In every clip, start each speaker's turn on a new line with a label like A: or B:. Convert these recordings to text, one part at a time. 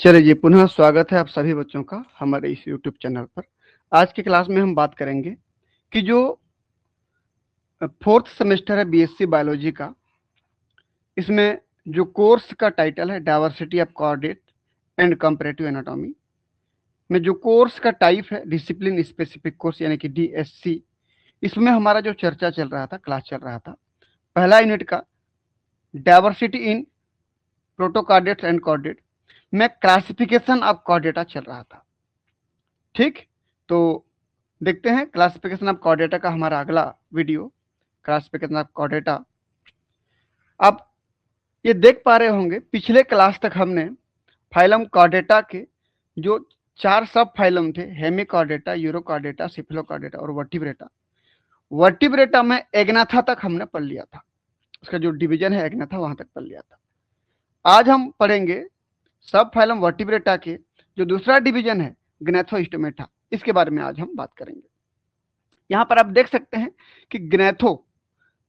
A: चलिए जी, पुनः स्वागत है आप सभी बच्चों का हमारे इस यूट्यूब चैनल पर। आज की क्लास में हम बात करेंगे कि जो फोर्थ सेमेस्टर है बीएससी बायोलॉजी का, इसमें जो कोर्स का टाइटल है diversity of coordinate and comparative anatomy, में जो कोर्स का टाइप है डिसिप्लिन स्पेसिफिक कोर्स यानी कि डीएससी। इसमें हमारा जो चर्चा चल रहा था, क्लास चल रहा था, पहला यूनिट का डाइवर्सिटी इन प्रोटोकार्डेट्स एंड कॉर्डेट में क्लासिफिकेशन ऑफ कॉर्डेटा चल रहा था। ठीक, तो देखते हैं क्लासिफिकेशन ऑफ कॉर्डेटा का हमारा अगला वीडियो, क्लासिफिकेशन ऑफ कॉर्डेटा। आप ये देख पा रहे होंगे पिछले क्लास तक हमने फाइलम कॉर्डेटा के जो 4 सब फाइलम थे, हेमिकॉर्डेटा, यूरोकॉर्डेटा, सिफिलोकॉर्डेटा और वर्टिब्रेटा। वर्टिब्रेटा में एग्नाथा तक हमने पढ़ लिया था, उसका जो डिवीजन है एग्नाथा वहां तक पढ़ लिया था। आज हम पढ़ेंगे सब फाइलम वर्टिब्रेटा के जो दूसरा डिवीजन है ग्नेथोस्टोमेटा, इसके बारे में आज हम बात करेंगे। यहां पर आप देख सकते हैं कि ग्नेथो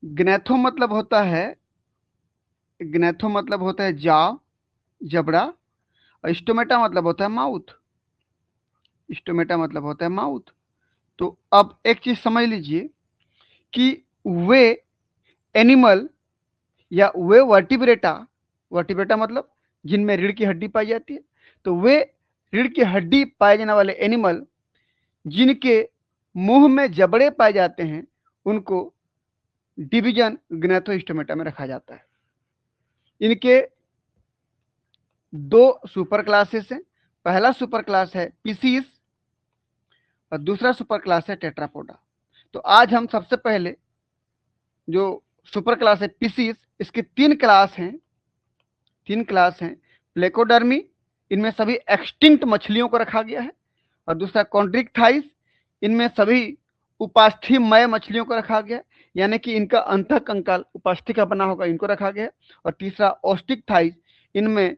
A: ग्नेथो मतलब होता है जाव, जबड़ा, और स्टोमेटा मतलब होता है माउथ। स्टोमेटा मतलब होता है माउथ। तो अब एक चीज समझ लीजिए कि वे एनिमल या वे वर्टिब्रेटा, वर्टिब्रेटा मतलब जिनमें रीढ़ की हड्डी पाई जाती है, तो वे रीढ़ की हड्डी पाए जाने वाले एनिमल जिनके मुंह में जबड़े पाए जाते हैं, उनको डिवीजन ग्नेथोस्टोमेटा में रखा जाता है। इनके 2 सुपर क्लासेस हैं। पहला सुपर क्लास है पीसीस और दूसरा सुपर क्लास है टेट्रापोडा। तो आज हम सबसे पहले जो सुपर क्लास है पीसीस, इसके 3 क्लास हैं। 3 क्लास हैं। प्लेकोडर्मी, इनमें सभी एक्सटिंक्ट मछलियों को रखा गया है। और दूसरा कॉन्ड्रिक्थाइस, इनमें सभी उपास्थीमय मछलियों को रखा गया है, यानी कि इनका अंतःकंकाल उपास्थि का बना होगा, इनको रखा गया है। और तीसरा ऑस्टिक्थाइस, इनमें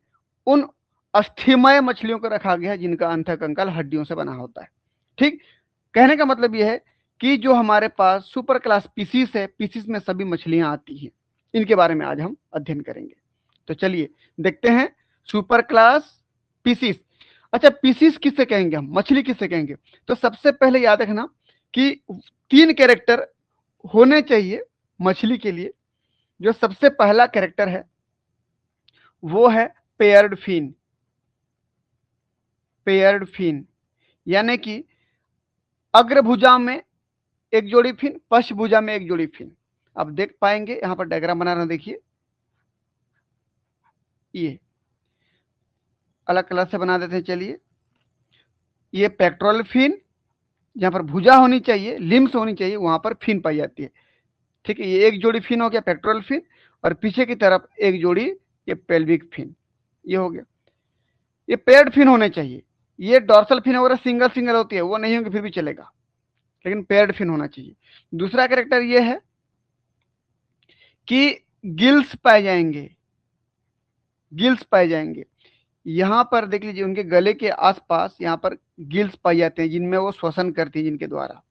A: उन अस्थिमय मछलियों को रखा गया है जिनका अंतःकंकाल हड्डियों से बना होता है। ठीक, कहने का मतलब यह है कि जो हमारे पास सुपर क्लास पीसीस है, पीसीस में सभी मछलियां आती हैं। इनके बारे में आज हम अध्ययन करेंगे। तो चलिए देखते हैं सुपर क्लास पीसीस। अच्छा, पीसीस किससे कहेंगे हम, मछली किससे कहेंगे? तो सबसे पहले याद रखना कि 3 कैरेक्टर होने चाहिए मछली के लिए। जो सबसे पहला कैरेक्टर है वो है पेयर्ड फिन। पेयर्ड फिन यानी कि अग्रभुजा में एक जोड़ी फिन, पश्चभुजा में एक जोड़ी फिन। आप देख पाएंगे, यहां पर डायग्राम बना रहा, देखिए ये अलग कलर से बना देते हैं। चलिए, ये पेक्टोरल फिन, जहां पर भुजा होनी चाहिए, लिम्स होनी चाहिए, वहां पर फिन पाई जाती है। ठीक है, ये एक जोड़ी फिन हो गया पेक्टोरल फिन, और पीछे की तरफ एक जोड़ी ये पेल्विक फिन, ये हो गया। ये पेयर्ड फिन होने चाहिए। ये डॉर्सल फिन वगैरह सिंगल सिंगल होती है, वो नहीं होंगे फिर भी चलेगा, लेकिन पेयर्ड फिन होना चाहिए। दूसरा कैरेक्टर ये है कि गिल्स पाए जाएंगे। गिल्स पाए जाएंगे, यहां पर देख लीजिए उनके गले के आसपास यहां पर गिल्स पाए जाते हैं जिनमें वो श्वसन करती है, जिनके द्वारा।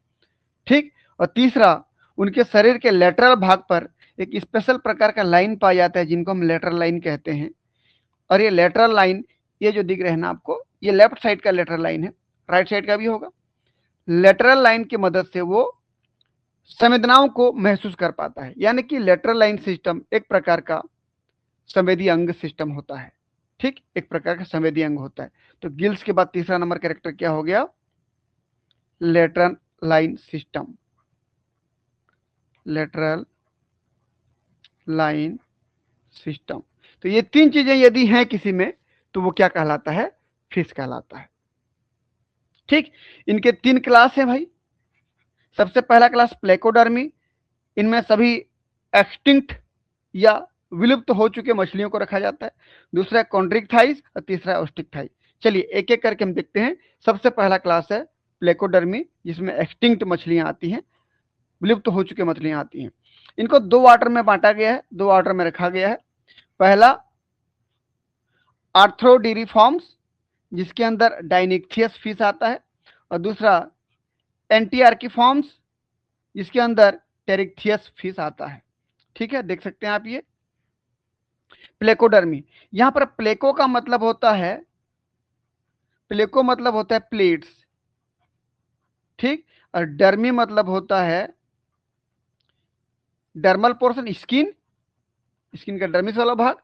A: ठीक, और तीसरा, उनके शरीर के लेटरल भाग पर एक स्पेशल प्रकार का लाइन पाया जाता है जिनको हम लेटरल लाइन कहते हैं। और ये लेटरल लाइन, ये जो दिख रहे हैं ना आपको, ये लेफ्ट साइड का लेटरल लाइन है, राइट साइड का भी होगा। लेटरल लाइन की मदद से वो संवेदनाओं को महसूस कर पाता है, यानी कि लेटरल लाइन सिस्टम एक प्रकार का संवेदी अंग सिस्टम होता है। ठीक, एक प्रकार का संवेदी अंग होता है। तो गिल्स के बाद तीसरा नंबर कैरेक्टर क्या हो गया? Lateral line system. Lateral line system. तो ये 3 चीजें यदि हैं किसी में, तो वो क्या कहलाता है? फिश कहलाता है। ठीक, इनके 3 क्लास हैं भाई। सबसे पहला क्लास प्लेकोडर्मी, इनमें सभी एक्सटिंक्ट या विलुप्त हो चुके मछलियों को रखा जाता है। दूसरा कॉन्ड्रिक्थाइस और तीसरा ऑस्टिक्थाइस। चलिए एक एक करके हम देखते हैं। सबसे पहला क्लास है प्लेकोडर्मी, जिसमें एक्सटिंक्ट मछलियां आती हैं, विलुप्त हो चुकी मछलियां आती हैं। इनको 2 ऑर्डर में बांटा गया है, 2 ऑर्डर में रखा गया है। पहला आर्थ्रोडिरिफॉर्म्स, जिसके अंदर डायनिक्थियस फिश आता है, और दूसरा एंटीआर्किफॉर्म्स, जिसके अंदर टेरिक्थियस फिश आता है। ठीक है, देख सकते हैं आप ये प्लेकोडर्मी। यहां पर प्लेको का मतलब होता है प्लेको मतलब होता है प्लेट्स, ठीक, और डर्मी मतलब होता है डर्मल पोर्शन, स्किन, स्किन का डर्मिस वाला भाग।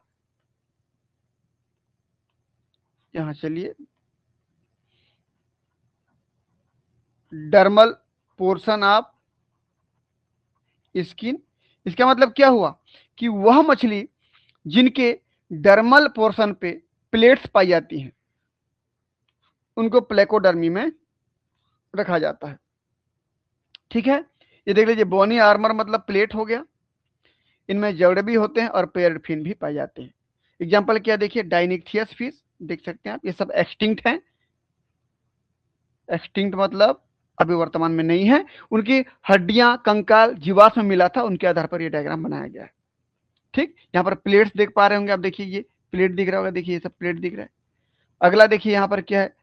A: यहां चलिए, डर्मल पोर्शन ऑफ स्किन। इसका मतलब क्या हुआ कि वह मछली जिनके डर्मल पोर्शन पे प्लेट्स पाई जाती हैं उनको प्लेकोडर्मी में रखा जाता है। ठीक है, ये देख लीजिए, बोनी आर्मर मतलब प्लेट हो गया, इनमें जड़ भी होते हैं और पेयर्ड फिन भी पाए जाते हैं। एग्जाम्पल क्या देखिए, डायनिक्थियस फिश देख सकते हैं आप, ये सब एक्सटिंक्ट हैं। एक्सटिंक्ट मतलब अभी वर्तमान में नहीं है, उनकी हड्डियां कंकाल जीवाश्म में मिला था, उनके आधार पर ये डायग्राम बनाया गया है। ठीक, यहाँ पर प्लेट्स देख पा रहे होंगे आप, देखिए ये प्लेट दिख रहा होगा, देखिए ये सब प्लेट दिख रहा है। अगला देखिए यहाँ पर क्या है,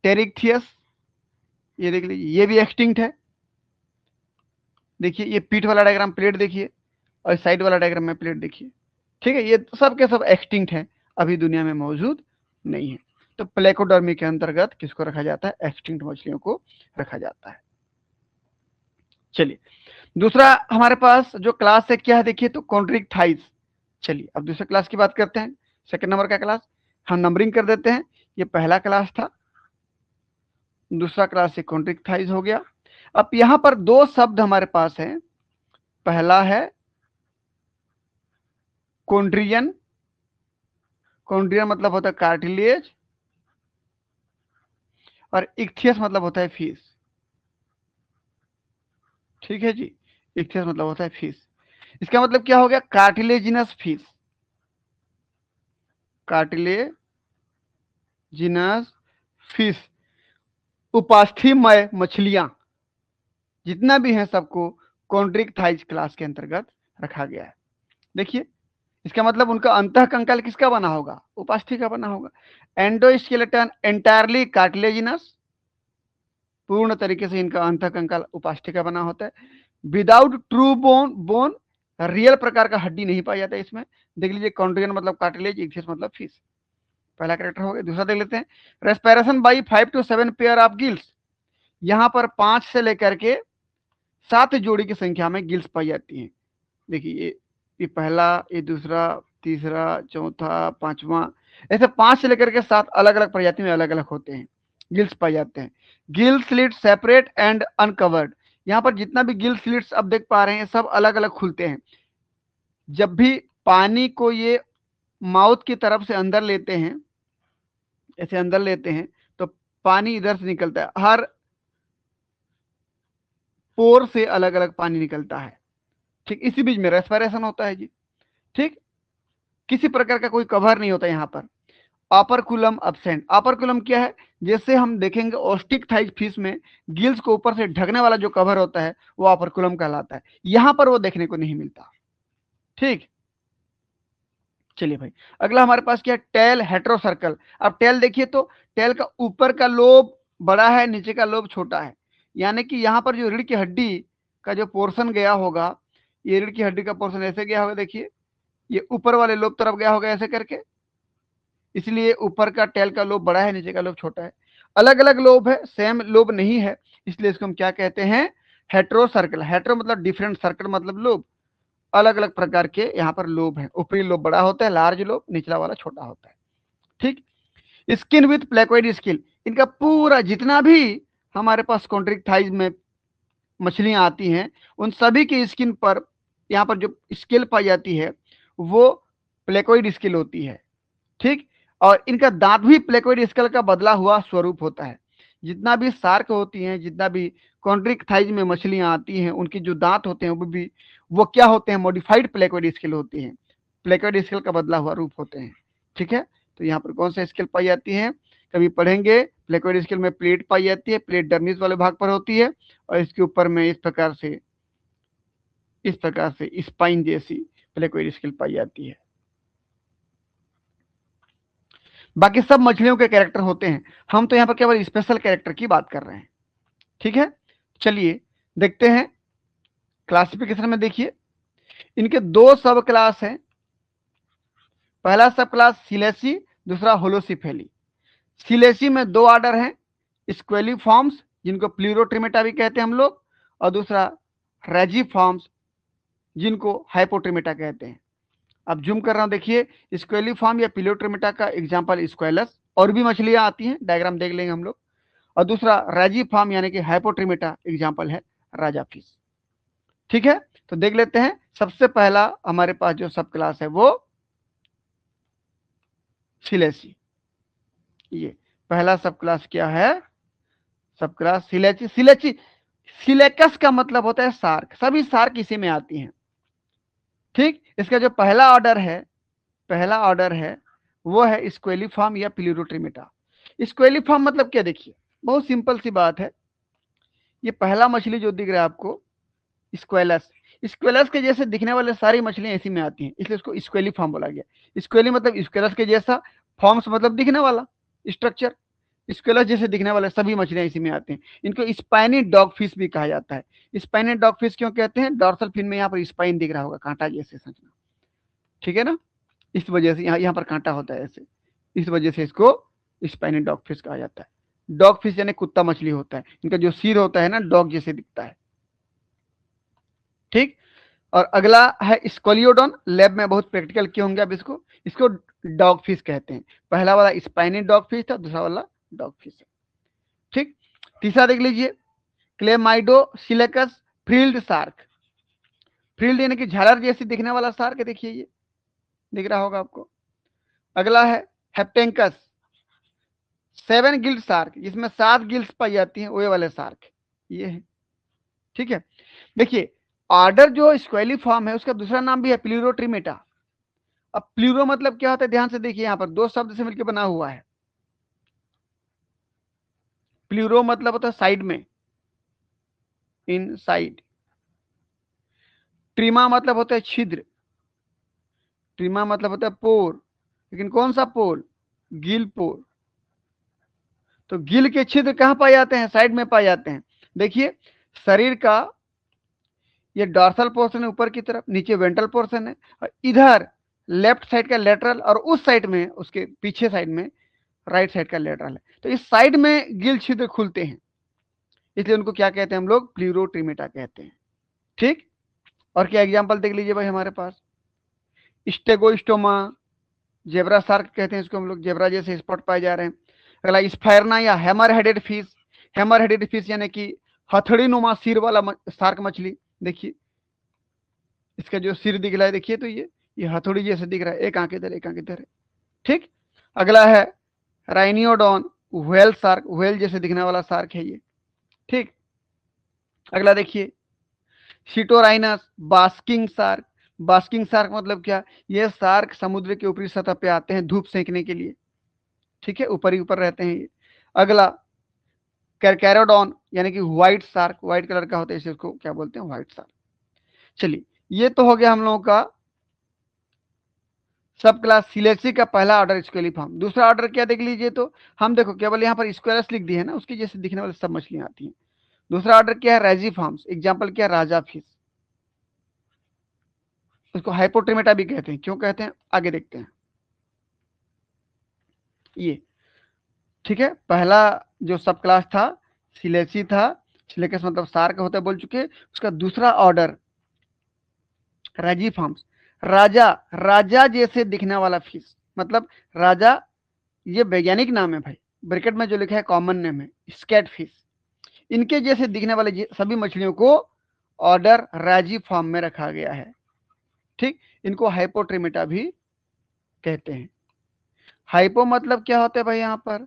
A: टेरिक्थियस, ये देख लीजिए, ये भी एक्सटिंक्ट है। देखिए ये पीठ वाला डायग्राम प्लेट देखिए, और साइड वाला डायग्राम में प्लेट देखिए। ठीक है, ये सब के सब एक्सटिंक्ट हैं, अभी दुनिया में मौजूद नहीं है। तो प्लेकोडर्मी के अंतर्गत किसको रखा जाता है, एक्सटिंक्ट मछलियों को रखा जाता है। चलिए, दूसरा हमारे पास जो क्लास है क्या है देखिए, तो कॉन्ड्रिक थाइज। चलिए अब दूसरे क्लास की बात करते हैं, सेकंड नंबर का क्लास। हम नंबरिंग कर देते हैं, ये पहला क्लास था, दूसरा क्लास से कॉन्ड्रिक थाइज हो गया। अब यहां पर दो शब्द हमारे पास हैं, पहला है कॉन्ड्रियन, कॉन्ड्रियन मतलब होता है कार्टिलेज, और इक्थियस मतलब होता है फिश। ठीक है जी, इक्थियस मतलब होता है फिश। इसका मतलब क्या हो गया, कार्टिलेजिनस फिश, कार्टिलेजिनस फिश, उपास्थीमय मछलियां जितना भी है सबको कॉन्ड्रिक थाइज क्लास के अंतर्गत रखा गया है। देखिए, इसका मतलब उनका अंतः कंकाल किसका बना होगा, उपास्थि का बना होगा। एंडोस्केलेटन एंटायरली कार्टिलेजिनस, पूर्ण तरीके से इनका अंतः कंकाल उपास्थि का बना होता है। Without true bone, bone real प्रकार का हड्डी नहीं पाया जाता है इसमें। देख लीजिए, कॉन्ड्रियन मतलब कार्टिलेज, इक्थियस मतलब फिश, पहला कैरेक्टर हो गया। दूसरा देख लेते हैं, respiration by 5 to 7 pair of gills. यहां पर 5 से लेकर के 7 जोड़ी की संख्या में गिल्स पाई जाती हैं। देखिए ये पहला, ये दूसरा, तीसरा, चौथा, पांचवा, ऐसे 5 से लेकर के 7 अलग अलग प्रजाति में अलग अलग होते हैं, गिल्स पाए जाते हैं। Gill slit separate and uncovered, यहाँ पर जितना भी गिल स्लिट्स आप देख पा रहे हैं सब अलग अलग खुलते हैं। जब भी पानी को ये माउथ की तरफ से अंदर लेते हैं, ऐसे अंदर लेते हैं, तो पानी इधर से निकलता है, हर पोर से अलग अलग पानी निकलता है। ठीक, इसी बीच में रेस्पिरेशन होता है जी। ठीक, किसी प्रकार का कोई कवर नहीं होता यहाँ पर। ऑपरकुलम एब्सेंट, ऑपरकुलम क्या है, जैसे हम देखेंगे ऑस्टिक थाइज फिश में गिल्स को ऊपर से ढकने वाला जो कवर होता है वो ऑपरकुलम कहलाता है, यहां पर वो देखने को नहीं मिलता। ठीक, चलिए भाई, अगला हमारे पास क्या है, टेल हेट्रोसर्कल। अब टेल देखिए तो टेल का ऊपर का लोब बड़ा है, नीचे का लोब छोटा है, यानी कि यहाँ पर जो रीढ़ की हड्डी का जो पोर्शन गया होगा, ये रीढ़ की हड्डी का पोर्शन ऐसे गया होगा, देखिए ये ऊपर वाले लोब तरफ गया होगा ऐसे करके, इसलिए ऊपर का टेल का लोब बड़ा है, नीचे का लोब छोटा है। अलग अलग लोब है, सेम लोब नहीं है, इसलिए इसको हम क्या कहते हैं, हेट्रो सर्कल। हेट्रो मतलब डिफरेंट, सर्कल मतलब लोब, अलग अलग प्रकार के यहाँ पर लोब है। ऊपरी लोब बड़ा होता है, लार्ज लोब, निचला वाला छोटा होता है। ठीक, स्किन विथ प्लेकोइड स्किल, इनका पूरा जितना भी हमारे पास कॉन्ट्रिक थाइज में मछलियां आती हैं उन सभी की स्किन पर यहाँ पर जो स्किल पाई जाती है वो प्लेकोइड स्किल होती है। ठीक, और इनका दांत भी प्लेकोइड स्केल का बदला हुआ स्वरूप होता है। जितना भी शार्क होती हैं, जितना भी कॉन्ट्रिक थाइज में मछलियां आती हैं, उनके जो दांत होते हैं वो क्या होते हैं, मॉडिफाइड प्लेकोइड स्केल होती हैं, प्लेकोइड स्केल का बदला हुआ रूप होते हैं। ठीक है, तो यहाँ पर कौन सा स्केल पाई जाती है, कभी पढ़ेंगे, प्लेकोइड स्केल में प्लेट पाई जाती है, प्लेट डर्मिस वाले भाग पर होती है, और इसके ऊपर में इस प्रकार से स्पाइन जैसी प्लेकोइड स्केल पाई जाती है। बाकी सब मछलियों के कैरेक्टर होते हैं, हम तो यहाँ पर केवल स्पेशल कैरेक्टर की बात कर रहे हैं। ठीक है, चलिए देखते हैं क्लासिफिकेशन में। देखिए, इनके दो सब क्लास हैं, पहला सब क्लास सिलेसी, दूसरा होलोसिफेली। सिलेसी में दो ऑर्डर हैं, स्क्वेलिफॉर्म्स जिनको प्लूरोट्रिमेटा भी कहते हैं हम लोग, और दूसरा रेजिफॉर्म्स जिनको हाइपोट्रिमेटा कहते हैं। अब जूम कर रहा हूं, देखिए स्क्वेलिफॉर्म या प्लूरोट्रिमेटा का एग्जांपल स्क्वेलस, और भी मछलियां आती हैं, डायग्राम देख लेंगे हम लोग। और दूसरा रेजिफॉर्म यानी कि हाइपोट्रिमेटा एग्जांपल है राजा फिश। ठीक है, तो देख लेते हैं। सबसे पहला हमारे पास जो सब क्लास है वो सिलेसी। ये पहला सब क्लास क्या है? सब क्लास सिलेची। सिलेची, सिलेकस का मतलब होता है सार्क, सभी सार्क इसी में आती हैं। ठीक, इसका जो पहला ऑर्डर है, पहला ऑर्डर है वो है स्क्वेलिफॉर्म या प्लूरोट्रिमेटा। स्क्वेलिफॉर्म मतलब क्या? देखिए बहुत सिंपल सी बात है। ये पहला मछली जो दिख रहा है आपको, स्क्वेलस, स्क्वेलस के जैसे दिखने वाले सारी मछलियां इसी में आती हैं, इसलिए उसको स्क्वेलिफॉर्म बोला गया। स्क्वेली मतलब स्क्वेलस के जैसा, फॉर्म्स मतलब दिखने वाला स्ट्रक्चर, स्क्वेलस जैसे दिखने वाले सभी मछलियां इसी में आती हैं। इनको स्पाइनी डॉग फिश भी कहा जाता है। स्पाइनी डॉग फिश क्यों कहते हैं? डॉर्सल फिन में यहाँ पर स्पाइन दिख रहा होगा, कांटा जैसे समझना, ठीक है ना, इस वजह से यहाँ पर कांटा होता है ऐसे, इस वजह से इसको स्पाइनी डॉग फिश कहा जाता है। डॉग फिश यानी कुत्ता मछली होता है, इनका जो सिर होता है ना डॉग जैसे दिखता है। ठीक, और अगला है स्कोलियोडॉन। लैब में बहुत प्रैक्टिकल किए होंगे आप इसको। इसको डॉग फिश कहते हैं। पहला वाला स्पाइनी डॉग फिश था, दूसरा वाला डॉग फिश है। ठीक, तीसरा देख लीजिए, क्लेमाइडो सिलेकस फ्रिल्ड सार्क। फ्रिल्ड यानी कि झालर जैसी दिखने वाला सार्क, देखिए ये दिख रहा होगा आपको। अगला है हेप्टेंकस, 7 गिल्ड सार्क, जिसमें 7 गिल्स पाई जाती हैं, वो वाले सार्क ये है। ठीक है, देखिए ऑर्डर जो स्क्वेलिफॉर्म है उसका दूसरा नाम भी है प्लूरोट्रिमेटा। अब प्लूरो मतलब क्या होता है? ध्यान से देखिए, यहां पर दो शब्द से मिलकर बना हुआ है। प्लूरो मतलब होता है साइड में, इन साइड। ट्रिमा मतलब होता है छिद्र, ट्रिमा मतलब होता है पोर, लेकिन कौन सा पोर? गिल पोर। तो गिल के छिद्र कहां पाए जाते हैं? साइड में पाए जाते हैं। देखिए शरीर का ये डॉर्सल पोर्शन है ऊपर की तरफ, नीचे वेंट्रल पोर्शन है, और इधर लेफ्ट साइड का लेटरल, और उस साइड में उसके पीछे साइड में राइट साइड का लेटरल है। तो इस साइड में गिल छिद्र खुलते हैं, इसलिए उनको क्या कहते हैं हम लोग? प्लूरोट्रिमेटा कहते हैं। ठीक, और क्या एग्जांपल देख लीजिए भाई हमारे पास, स्टेगोस्टोमा, जेब्रा शार्क कहते हैं इसको हम लोग, जेब्रा जैसे स्पॉट पाए जा रहे हैं। अगला स्फायरना या hammer headed fish. Hammer headed fish यानी कि हथड़ी नुमा सिर वाला शार्क मछली। देखिए इसका जो सिर दिख रहा है, देखिए तो ये हथौड़ी जैसे दिख रहा है, एक आंख इधर एक आंख इधर है। ठीक, अगला है राइनियोडॉन, व्हेल शार्क, व्हेल जैसे दिखने वाला शार्क है ये। ठीक, अगला देखिए सिटोराइनस, बास्किंग शार्क। बास्किंग शार्क मतलब क्या? ये शार्क समुद्र के ऊपरी सतह पे आते हैं धूप सेंकने के लिए। ठीक है, ऊपर ही ऊपर रहते हैं ये। अगला कैरकैरोडॉन यानी कि व्हाइट शार्क, व्हाइट कलर का होता है, इसे उसको क्या बोलते हैं? White shark. चलिए ये तो हो गया हम लोगों का सब क्लास सिलेसी का पहला ऑर्डर स्क्वेलिफॉर्म। दूसरा ऑर्डर क्या देख लीजिए, तो हम देखो केवल यहाँ पर स्क्वेलस लिख दिए है ना, उसकी जैसे दिखने वाले सब मछलियां आती हैं। दूसरा ऑर्डर क्या है? रेजिफॉर्म्स, एग्जांपल क्या है? राजा फिश। उसको हाइपोट्रिमेटा भी कहते हैं। क्यों कहते हैं आगे देखते हैं। ये ठीक है, पहला जो सब क्लास था सिलेसी था, सिलेकस मतलब सार्क होता है बोल चुके। उसका दूसरा ऑर्डर रेजिफॉर्म्स, राजा, राजा जैसे दिखने वाला फिश, मतलब राजा, ये वैज्ञानिक नाम है भाई, ब्रैकेट में जो लिखा है कॉमन नेम है, स्कैट फिश। इनके जैसे दिखने वाले सभी मछलियों को ऑर्डर राजी फॉर्म में रखा गया है। ठीक, इनको हाइपोट्रिमेटा भी कहते हैं। हाइपो मतलब क्या होता है भाई? यहां पर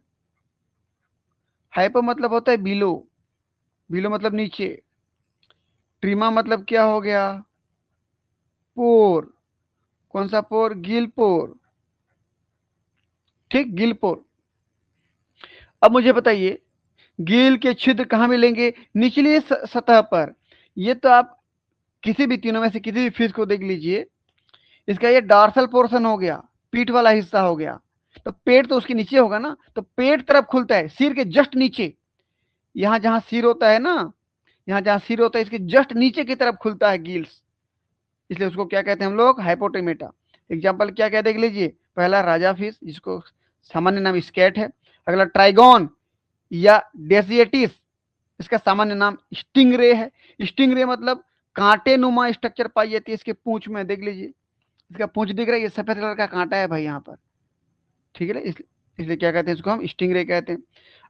A: हाइपो मतलब होता है बिलो, बिलो मतलब नीचे। ट्रिमा मतलब क्या हो गया? पोर, कौन सा पोर? गिल पोर। ठीक, गिल पोर। अब मुझे बताइए गिल के छिद्र कहां मिलेंगे? निचली सतह पर। ये तो आप किसी भी तीनों में से किसी भी फिश को देख लीजिए, इसका ये डॉर्सल पोर्शन हो गया, पीठ वाला हिस्सा हो गया, तो पेट तो उसके नीचे होगा ना, तो पेट तरफ खुलता है सिर के जस्ट नीचे। यहां जहां सिर होता है ना, यहां जहां सिर होता है इसके जस्ट नीचे की तरफ खुलता है गिल्स, इसलिए उसको क्या कहते हैं हम लोग? हाइपोट्रिमेटा। एग्जाम्पल क्या क्या देख लीजिए, पहला राजा फिश जिसको सामान्य नाम स्कैट है, अगला ट्राइगोन या डेसिएटिस, इसका सामान्य नाम स्टिंगरे है। स्टिंगरे मतलब कांटे नुमा स्ट्रक्चर पाई जाती है इसके पूंछ में, देख लीजिए इसका पूंछ दिख रहा है, ये सफेद कलर का कांटा है भाई यहाँ पर, ठीक है ना, इसलिए क्या कहते हैं इसको हम स्टिंगरे कहते हैं।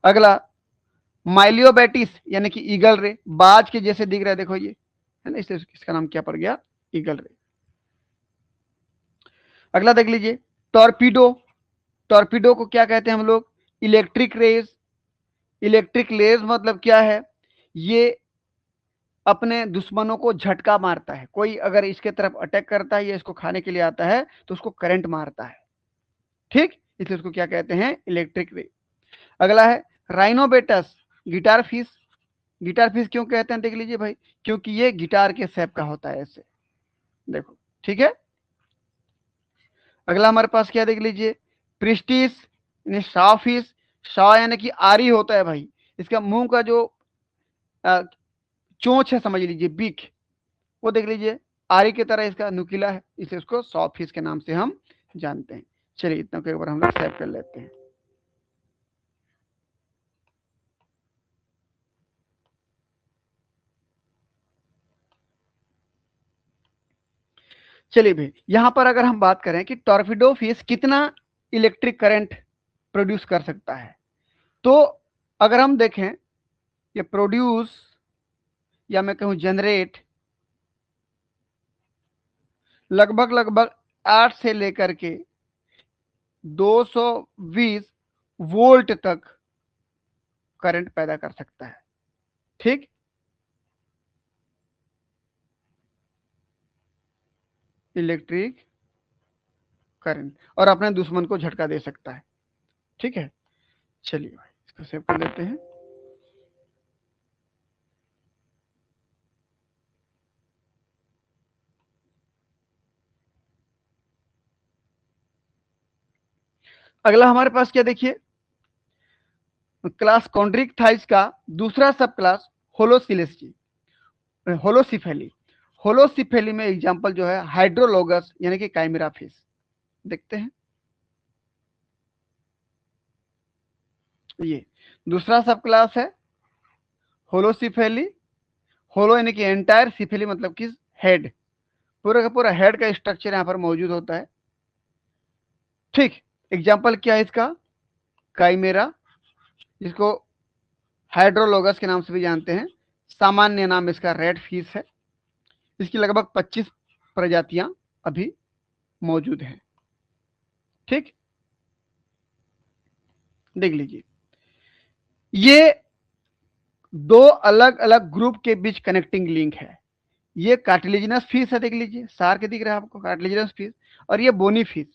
A: अगला माइलियोबैटिस यानी कि ईगल रे, बाज के जैसे दिख रहा है देखो ये, है ना, इसलिए इसका नाम क्या पड़ गया, ईगल रे। अगला देख लीजिए टॉर्पीडो, टॉर्पीडो को क्या कहते हैं हम लोग, इलेक्ट्रिक रेज। इलेक्ट्रिक रेज मतलब क्या है, ये अपने दुश्मनों को झटका मारता है, कोई अगर इसके तरफ अटैक करता है या इसको खाने के लिए आता है तो उसको करंट मारता है, ठीक, इसलिए उसको क्या कहते हैं, इलेक्ट्रिक रे। अगला है राइनोबेटस, गिटार फिश। गिटार फिश क्यों कहते हैं देख लीजिए भाई, क्योंकि ये गिटार के शेप का होता है ऐसे, देखो, ठीक है। अगला हमारे पास क्या देख लीजिए, प्रिस्टिस यानी शॉ फिश। शॉ यानी कि आरी होता है भाई, इसका मुंह का जो चोंच है समझ लीजिए, बीक, वो देख लीजिए आरी की तरह इसका नुकीला है, इसलिए उसको शॉ फिश के नाम से हम जानते हैं। चलिए इतना को एक बार हम लोग सेव कर लेते हैं। चलिए भाई यहां पर अगर हम बात करें कि टॉर्पिडो फिश कितना इलेक्ट्रिक करंट प्रोड्यूस कर सकता है, तो अगर हम देखें ये प्रोड्यूस या मैं कहूं जनरेट लगभग लगभग 8 से लेकर के 220 वोल्ट तक करंट पैदा कर सकता है, ठीक, इलेक्ट्रिक करंट, और अपने दुश्मन को झटका दे सकता है, ठीक है। चलिए भाई इसको सेव कर लेते हैं। अगला हमारे पास क्या देखिए, क्लास कॉन्ड्रिक थाइस का दूसरा सब क्लास होलोसिलेसी, होलोसिफेली। होलोसिफेली में एग्जांपल जो है हाइड्रोलोगस यानी कि काइमेरा फिश, देखते हैं ये दूसरा सब क्लास है होलोसिफेली। होलो यानी कि एंटायर, सिफेली मतलब कि हेड, पूरा का पूरा हेड का स्ट्रक्चर यहाँ पर मौजूद होता है, ठीक। एग्जाम्पल क्या है इसका, काइमेरा, जिसको हाइड्रोलोगस के नाम से भी जानते हैं, सामान्य नाम इसका रेड फिश है। इसकी लगभग 25 प्रजातियां अभी मौजूद हैं, ठीक, देख लीजिए ये दो अलग अलग ग्रुप के बीच कनेक्टिंग लिंक है। ये कार्टिलेजिनस फिश है, देख लीजिए सार के दिख रहा है आपको कार्टिलेजिनस फिश, और ये बोनी फिश,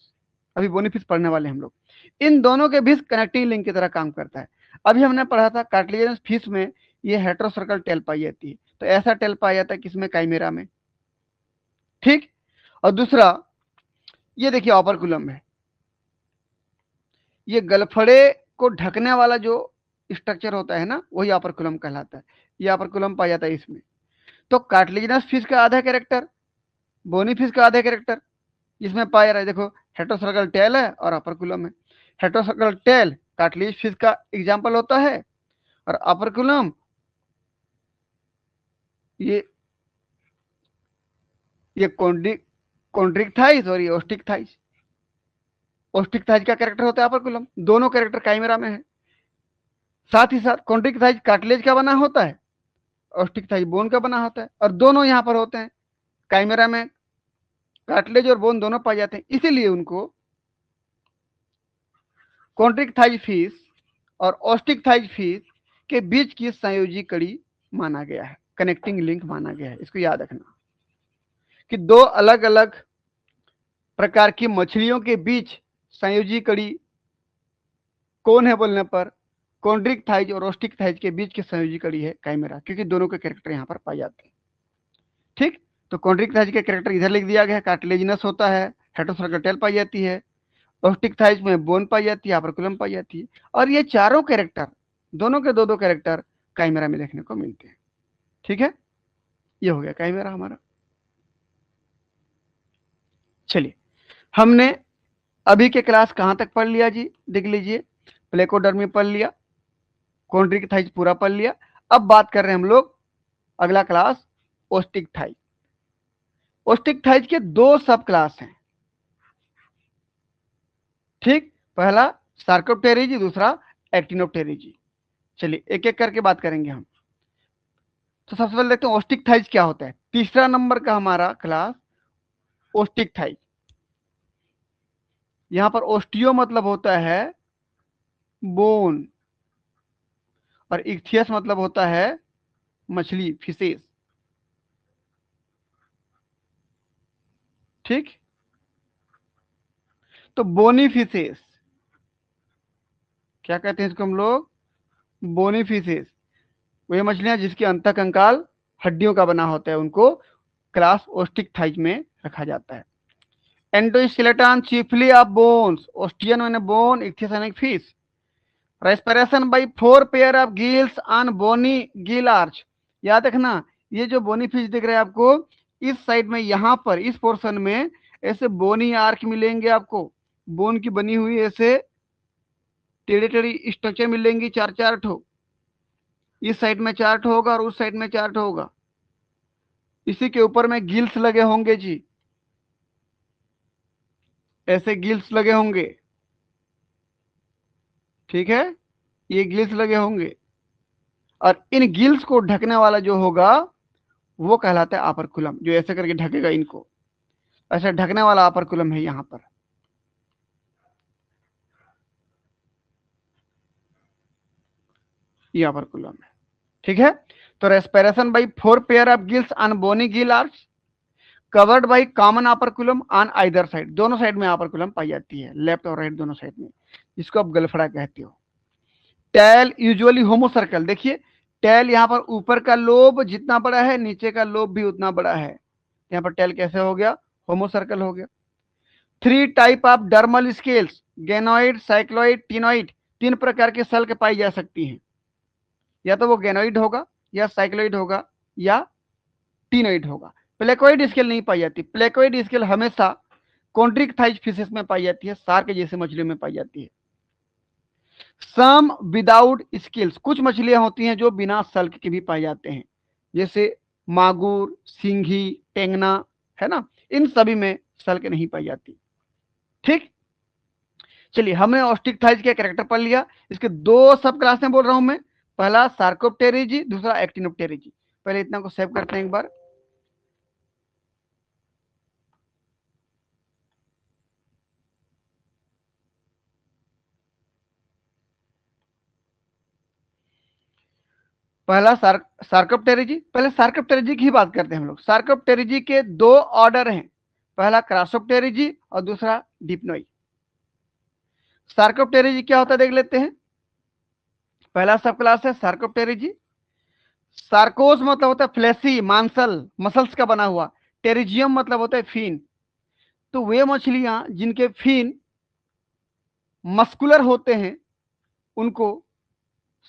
A: अभी बोनी फिश पढ़ने वाले हम लोग। इन दोनों के बीच कनेक्टिंग लिंक की तरह काम करता है। अभी हमने पढ़ा था कार्टिलेजिनस फिश में ये हेट्रोसर्कल टेल पाई जाती है, तो ऐसा टेल पाया जाता है किसमें, काइमेरा में, ठीक। और दूसरा ये देखिए ऑपरकुलम है, ये गलफड़े को ढकने वाला जो स्ट्रक्चर होता है ना, वही ऑपरकुलम कहलाता है, ये ऑपरकुलम पाया जाता है इसमें। तो कार्टिलेजिनस फिश का आधा कैरेक्टर, बोनी फिश का आधा कैरेक्टर जिसमें पाया रहा है, देखो हेट्रोसर्कल टेल है और ऑपरकुलम है। हेट्रोसर्कल टेल कार्टिलेज फिश का एग्जाम्पल होता है, और ऑपरकुलम ये ये कॉन्ड्रिक थाइस और ये ओस्टिक थाइस। ओस्टिक थाइस का कैरेक्टर होता है ऑपरकुलम, दोनों कैरेक्टर काइमेरा में है। साथ ही साथ कॉन्ड्रिक थाइस कार्टिलेज का बना होता है, ओस्टिक थाइस बोन का बना होता है, और दोनों यहाँ पर होते हैं काइमेरा में, कार्टिलेज और बोन दोनों पाए जाते हैं, इसीलिए उनको कॉन्ड्रिक थाइज फिश और ऑस्टिक थाइज फिश के बीच की संयोजी कड़ी माना गया है, कनेक्टिंग लिंक माना गया है। इसको याद रखना कि दो अलग अलग प्रकार की मछलियों के बीच संयोजी कड़ी कौन है बोलने पर कॉन्ड्रिक थाइज और ऑस्टिक थाइज के बीच की संयोजी कड़ी है काइमेरा, क्योंकि दोनों के कैरेक्टर यहाँ पर पाए जाते हैं, ठीक। तो कॉन्ड्रिक थाइज के कैरेक्टर इधर लिख दिया गया है, कार्टिलेजिनस होता है, हेट्रोसर्कल टेल पाई जाती है, ऑस्टिक थाइज में बोन पाई जाती है, ऑपरकुलम पाई जाती है, और ये चारों कैरेक्टर, दोनों के दो दो कैरेक्टर काइमेरा में देखने को मिलते हैं, ठीक है। ये हो गया काइमेरा हमारा। चलिए हमने अभी के क्लास कहां तक पढ़ लिया जी, देख लीजिए प्लेकोडर्मी पढ़ लिया, कॉन्ड्रिक्टाइज पूरा पढ़ लिया। अब बात कर रहे हैं हम लोग अगला क्लास ओस्टिकथाइज। ओस्टिकथाइज के दो सब क्लास हैं, ठीक, पहला सार्कोप्टेरिजी, दूसरा एक्टिनोप्टेरिजी। चलिए एक एक करके बात करेंगे हम। तो सबसे पहले देखते हैं ओस्टिकथाइज क्या होता है। तीसरा नंबर का हमारा क्लास ओस्टिकथाइज। यहां पर ओस्टियो मतलब होता है बोन, और इक्थियस मतलब होता है मछली, फिशेस, ठीक। तो बोनी फिशेस क्या कहते हैं इसको हम लोग, बोनी फिशेस। वही मछलियां जिसके अंत कंकाल हड्डियों का बना होता है, उनको क्लास ओस्टिकथाइज में रखा जाता है। Endoskeleton chiefly of bones, osteon मैंने बोन, इक्थियस यानी फिश। Respiration by 4 pair of gills on bony gill arch. याद रखना, ये जो बोनी फिश दिख रहा है आपको, इस साइड में यहां पर इस पोर्शन में ऐसे बोनी आर्क मिलेंगे आपको, बोन की बनी हुई ऐसे टेढ़ी टेढ़ी स्ट्रक्चर मिलेंगी, चार चार ठो। इस साइड में चार ठो होगा और उस साइड में चार ठो होगा। इसी के ऊपर में गिल्स लगे होंगे जी, ऐसे गिल्स लगे होंगे, ठीक है, ये गिल्स लगे होंगे। और इन गिल्स को ढकने वाला जो होगा वो कहलाता है आपर्कुलम, जो ऐसे करके ढकेगा इनको, ऐसा ढकने वाला आपर्कुलम है यहां पर। ये आपर्कुलम है, ठीक है। तो respiration by 4 pair of gills on bony gill arch covered by common operculum on either side. दोनों साइड में आपर्कुलम पाई जाती है, लेफ्ट और राइट दोनों साइड में, जिसको आप गलफड़ा कहते हो। Tail usually homocercal. देखिए टेल यहाँ पर ऊपर का लोब जितना बड़ा है, नीचे का लोब भी उतना बड़ा है। यहाँ पर टेल कैसे हो गया, होमोसर्कल हो गया। 3 type of dermal scales, गेनोइड, cycloid, ctenoid. 3 प्रकार के सल्क पाई जा सकती हैं, या तो वो गेनोइड होगा, या साइक्लोइड होगा, या टिनोइड होगा। प्लेकोइड स्केल नहीं पाई जाती। प्लेकोइड स्केल हमेशा कॉन्ड्रिक्टाइज फिशेस में पाई जाती है, शार्क जैसे मछलियों में पाई जाती है। सम विदाउट स्किल्स, कुछ मछलियां होती हैं जो बिना सल्क के भी पाए जाते हैं, जैसे मागुर, सिंघी, टेंगना, है ना, इन सभी में सल्क नहीं पाई जाती, ठीक। चलिए हमने ऑस्टिकथाइज के कैरेक्टर पढ़ लिया। इसके दो सब क्लास में बोल रहा हूं मैं, पहला सार्कोप्टेरिजी, दूसरा एक्टिनोप्टेरिजी। पहले इतना को सेव करते हैं एक बार। पहला सार्कोप्टेरिजी। पहले सार्कोप्टेरिजी की ही बात करते हैं हम लोग। सार्कोप्टेरिजी के दो ऑर्डर हैं, पहला क्रासोप्टेरिजी और दूसरा डिप्नोई। सार्कोप्टेरिजी क्या होता है देख लेते हैं। पहला सब क्लास है सार्कोप्टेरिजी। सार्कोस मतलब होता है फ्लैसी, मांसल, मसल्स का बना हुआ। टेरिजियम मतलब होता है फिन। तो वे मछलियां जिनके फिन मस्कुलर होते हैं उनको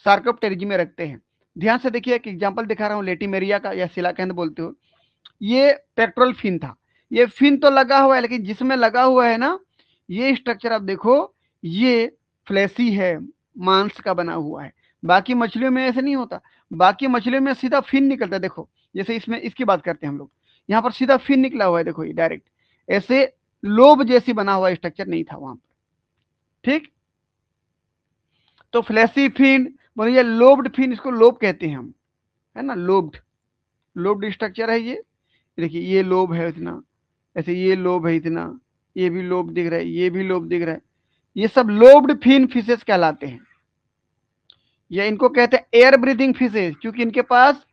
A: सार्कोप्टेरिजी में रखते हैं। ध्यान से देखिए, एक एग्जांपल दिखा रहा हूं लेटिमेरिया का, या सिलाकेंद बोलते हो। ये पेट्रोल फिन था, ये फिन तो लगा हुआ है, लेकिन जिसमें लगा हुआ है ना, ये स्ट्रक्चर आप देखो, ये फ्लैसी है, मांस का बना हुआ है। बाकी मछलियों में ऐसे नहीं होता, बाकी मछलियों में सीधा फिन निकलता है। देखो जैसे इसमें, इसकी बात करते हैं हम लोग, यहाँ पर सीधा फिन निकला हुआ है, देखो ये डायरेक्ट ऐसे लोब जैसी बना हुआ स्ट्रक्चर नहीं था वहां पर, ठीक। तो फ्लैसी फिन बोलिए, लोब्ड फिन, इसको लोब कहते हैं हम, है ना, लोब्ड, लोब्ड स्ट्रक्चर है ये। देखिए ये लोब है इतना, ऐसे ये लोब है इतना, ये भी लोब दिख रहा है, ये भी लोब दिख रहा है। ये सब लोब्ड फिन फिशेस कहलाते हैं, या इनको कहते हैं एयर ब्रीथिंग फिशेस, क्योंकि इनके पास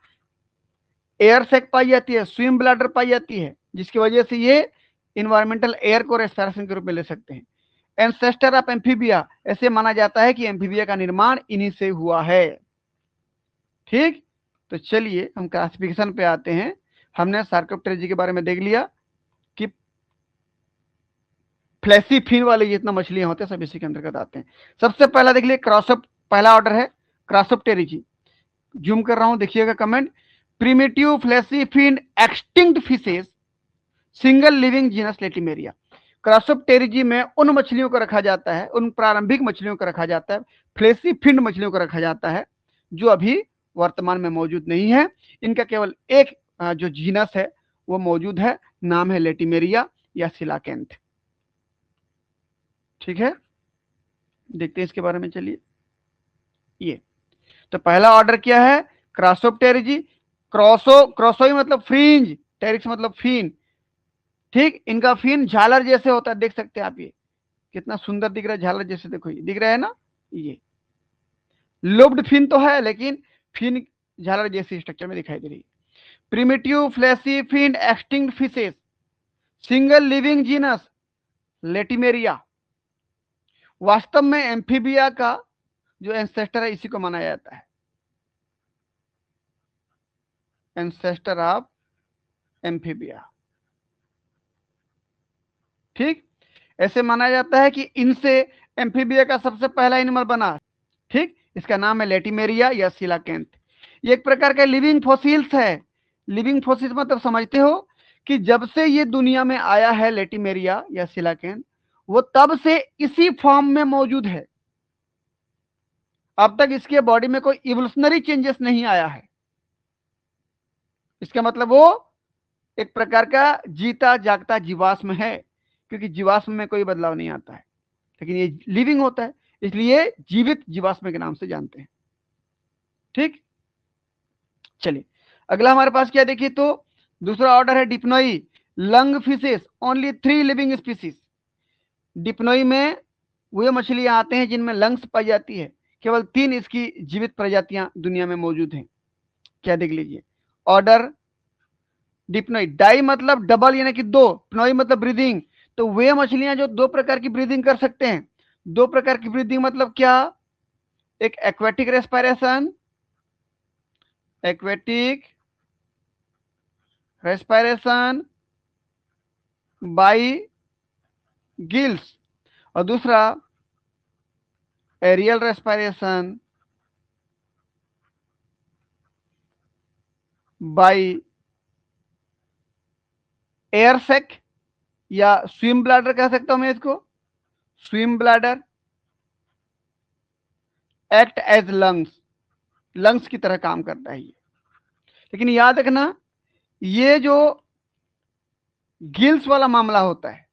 A: एयर सैक पाई जाती है, स्विम ब्लैडर पाई जाती है, जिसकी वजह से ये इन्वायरमेंटल एयर को रेस्पिरेशन के रूप में ले सकते हैं। एंसेस्टर ऑफ एम्फीबिया, ऐसे माना जाता है कि एम्फीबिया का निर्माण इन्हीं से हुआ है, ठीक। तो चलिए हम क्लासिफिकेशन पे आते हैं। हमने सार्कोप्टेरिजी के बारे में देख लिया कि फ्लैसी फिन वाले जितना मछलियां होते हैं सब इसी के अंतर्गत आते हैं। सबसे पहला देख लिया क्रॉसअप, पहला ऑर्डर है क्रॉसोप्टेरिजी। जूम कर रहा हूं, देखिएगा comment. Primitive fleshy fin extinct fishes, single living genus Latimeria. Crossopterygii में उन मछलियों को रखा जाता है, उन प्रारंभिक मछलियों को रखा जाता है, फ्लेसी फिन्ड मछलियों को रखा जाता है, जो अभी वर्तमान में मौजूद नहीं है। इनका केवल एक जो जीनस है वो मौजूद है, नाम है लेटिमेरिया या सिलाकेंथ। ठीक है, देखते हैं इसके बारे में। चलिए, ये तो पहला ऑर्डर क्या है, क्रॉसोप्टेरिजी। क्रोसोई मतलब फ्रिंज, टेरिक्स मतलब फिन। ठीक, इनका फिन झालर जैसे होता है, देख सकते हैं आप, ये कितना सुंदर दिख रहा है, झालर जैसे, देखो ये दिख रहा है ना। ये लोब्ड फिन तो है, लेकिन फिन झालर जैसी स्ट्रक्चर में दिखाई दे रही है। Primitive fleshy fin extinct fishes, single living genus Latimeria. वास्तव में एम्फीबिया का जो एंसेस्टर है इसी को माना जाता है, एंसेस्टर ऑफ एम्फीबिया। ठीक, ऐसे माना जाता है कि इनसे एम्फीबिया का सबसे पहला एनिमल बना। ठीक, इसका नाम है लेटिमेरिया या सिलाकेंथ। ये एक प्रकार का लिविंग फॉसिल्स है। लिविंग फॉसिल्स मतलब समझते हो कि जब से ये दुनिया में आया है लेटिमेरिया या सिलाकेंथ, वो तब से इसी फॉर्म में मौजूद है। अब तक इसके बॉडी में कोई इवोल्यूशनरी चेंजेस नहीं आया है। इसका मतलब वो एक प्रकार का जीता जागता जीवाश्म है, क्योंकि जीवाश्म में कोई बदलाव नहीं आता है, लेकिन ये लिविंग होता है, इसलिए जीवित जीवाश्म के नाम से जानते हैं। ठीक, चलिए अगला हमारे पास क्या देखिए, तो दूसरा ऑर्डर है Dipnoi lung fishes, only 3 living species. Dipnoi में वे मछलियां आते हैं जिनमें लंग्स पाई जाती है, केवल 3 इसकी जीवित प्रजातियां दुनिया में मौजूद हैं। क्या देख लीजिए, ऑर्डर डिप्नोई। डाई मतलब डबल यानी कि 2, प्नोई मतलब ब्रीदिंग। तो वे मछलियां जो 2 प्रकार की ब्रीदिंग कर सकते हैं। 2 प्रकार की ब्रीदिंग मतलब क्या, एक aquatic respiration, aquatic respiration by gills, और दूसरा aerial respiration by air sac, या स्विम ब्लैडर कह सकता हूं मैं इसको। Swim bladder act as lungs, lungs की तरह काम करता है ये। लेकिन याद रखना, ये जो गिल्स वाला मामला होता है,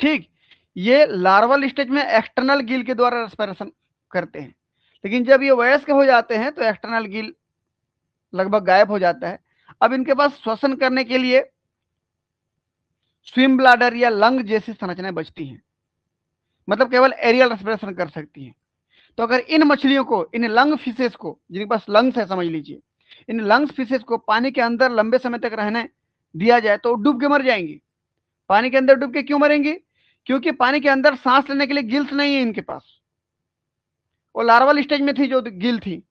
A: ठीक, ये लार्वल स्टेज में एक्सटर्नल गिल के द्वारा रेस्पिरेशन करते हैं, लेकिन जब ये वयस्क हो जाते हैं तो एक्सटर्नल गिल लगभग गायब हो जाता है। अब इनके पास श्वसन करने के लिए स्विम ब्लैडर या लंग जैसी संरचनाएं बचती हैं, मतलब केवल एरियल रेस्पिरेशन कर सकती हैं। तो अगर इन मछलियों को, इन लंग फिशेस को, जिनके पास लंग्स है समझ लीजिए, इन लंग्स फिशेस को पानी के अंदर लंबे समय तक रहने दिया जाए तो डूब के मर जाएंगी। पानी के अंदर डूब के क्यों मरेंगी, क्योंकि पानी के अंदर सांस लेने के लिए गिल्स नहीं है इनके पास। वो लार्वल स्टेज में थी जो गिल थी,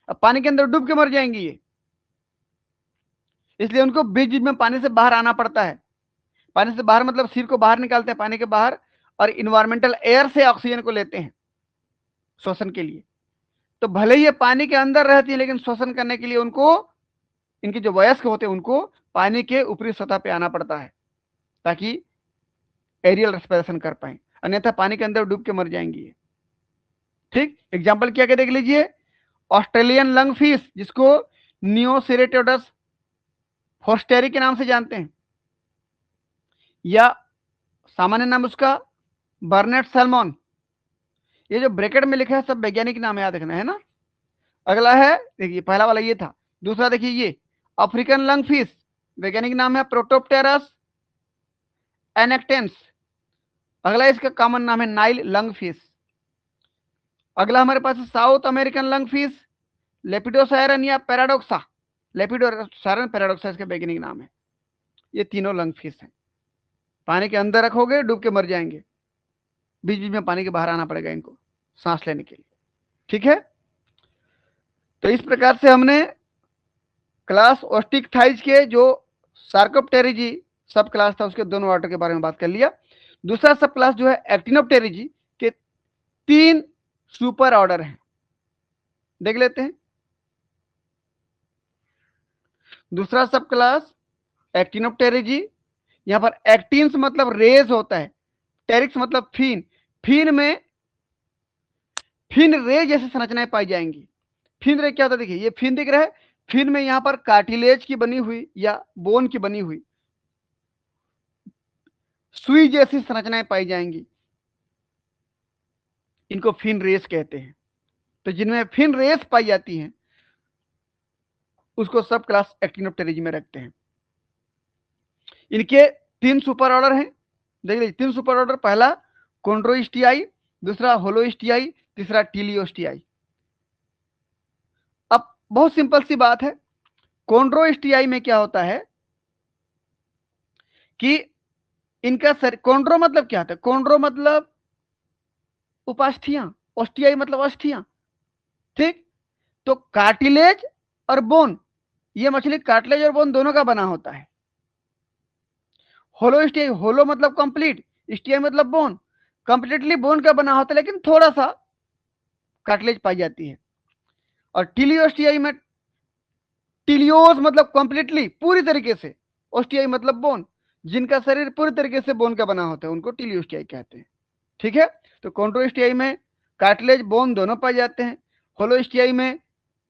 A: अब पानी के अंदर डूब के मर जाएंगी ये। इसलिए उनको बीच बीच में पानी से बाहर आना पड़ता है। पानी से बाहर मतलब सिर को बाहर निकालते हैं पानी के बाहर, और इन्वायरमेंटल एयर से ऑक्सीजन को लेते हैं श्वसन के लिए। तो भले ही ये पानी के अंदर रहती है, लेकिन श्वसन करने के लिए उनको, इनके जो वयस्क होते हैं उनको पानी के ऊपरी सतह पे आना पड़ता है, ताकि एरियल रेस्पिरेशन कर पाए, अन्यथा पानी के अंदर डूब के मर जाएंगी। ठीक, एग्जाम्पल क्या क्या देख लीजिए, ऑस्ट्रेलियन लंग फिश, जिसको नियोसेरेटोडस फोस्टेरी के नाम से जानते हैं, या सामान्य नाम उसका बर्नेट सैल्मन। ये जो ब्रैकेट में लिखा है सब वैज्ञानिक नाम है, याद रखना है ना। अगला है, देखिए पहला वाला ये था, दूसरा देखिए ये अफ्रीकन लंग फिश, वैज्ञानिक नाम है प्रोटोप्टेरस एनेक्टेंस। अगला इसका कॉमन नाम है नाइल लंग फिश। अगला हमारे पास साउथ अमेरिकन लंग फिश, लेपिडोसायरन या पैराडोक्सा। लेपिडोसायरन पैराडोक्सा इसका वैज्ञानिक नाम है। ये तीनों लंग फिश हैं, पानी के अंदर रखोगे डूब के मर जाएंगे, बीच बीच में पानी के बाहर आना पड़ेगा इनको सांस लेने के लिए। ठीक है, तो इस प्रकार से हमने क्लास ओस्टिकथाइज के जो सार्कोप्टेरिजी सब क्लास था उसके दोनों ऑर्डर के बारे में बात कर लिया। दूसरा सब क्लास जो है एक्टिनोप्टेरिजी के 3 सुपर ऑर्डर हैं, देख लेते हैं। दूसरा सब क्लास एक्टिनोप्टेरिजी, यहाँ पर एक्टिन्स मतलब रेज होता है, टेरिक्स मतलब फिन, फिन में फिन रे जैसी संरचनाएं पाई जाएंगी। फिन रे क्या होता है, देखिए ये फिन दिख रहा है, फिन में यहां पर कार्टिलेज की बनी हुई या बोन की बनी हुई सुई जैसी संरचनाएं पाई जाएंगी, इनको फिन रेस कहते हैं। तो जिनमें फिन रेस पाई जाती हैं उसको सब क्लास एक्टिनोप्टेरिज में रखते हैं। इनके 3 सुपर ऑर्डर हैं, देख लीजिए 3 सुपर ऑर्डर, पहला कॉन्ड्रोस्टियाई, दूसरा होलोस्टियाई, तीसरा टीलियोस्टियाई। अब बहुत सिंपल सी बात है, कॉन्ड्रोस्टियाई में क्या होता है कि इनका कॉन्ड्रो मतलब क्या होता है, कॉन्ड्रो मतलब उपास्थियां, ओस्टियाई मतलब अस्थियां, ठीक। तो कार्टिलेज और बोन, ये मछली कार्टिलेज और बोन दोनों का बना होता है। होलोस्टियाई, होलो मतलब कंप्लीट, स्टियाई मतलब बोन, कंप्लीटली बोन का बना होता है लेकिन थोड़ा सा कार्टिलेज पाई जाती है। और टीलियोस्टियाई में टीलियोस मतलब कंप्लीटली पूरी तरीके से, ओस्टियाई मतलब बोन, जिनका शरीर पूरी तरीके से बोन का बना होता है उनको टीलियोस्टियाई कहते हैं, ठीक है। तो कॉन्ट्रोस्टियाई में कार्टिलेज बोन दोनों पाए जाते हैं, होलोस्टियाई में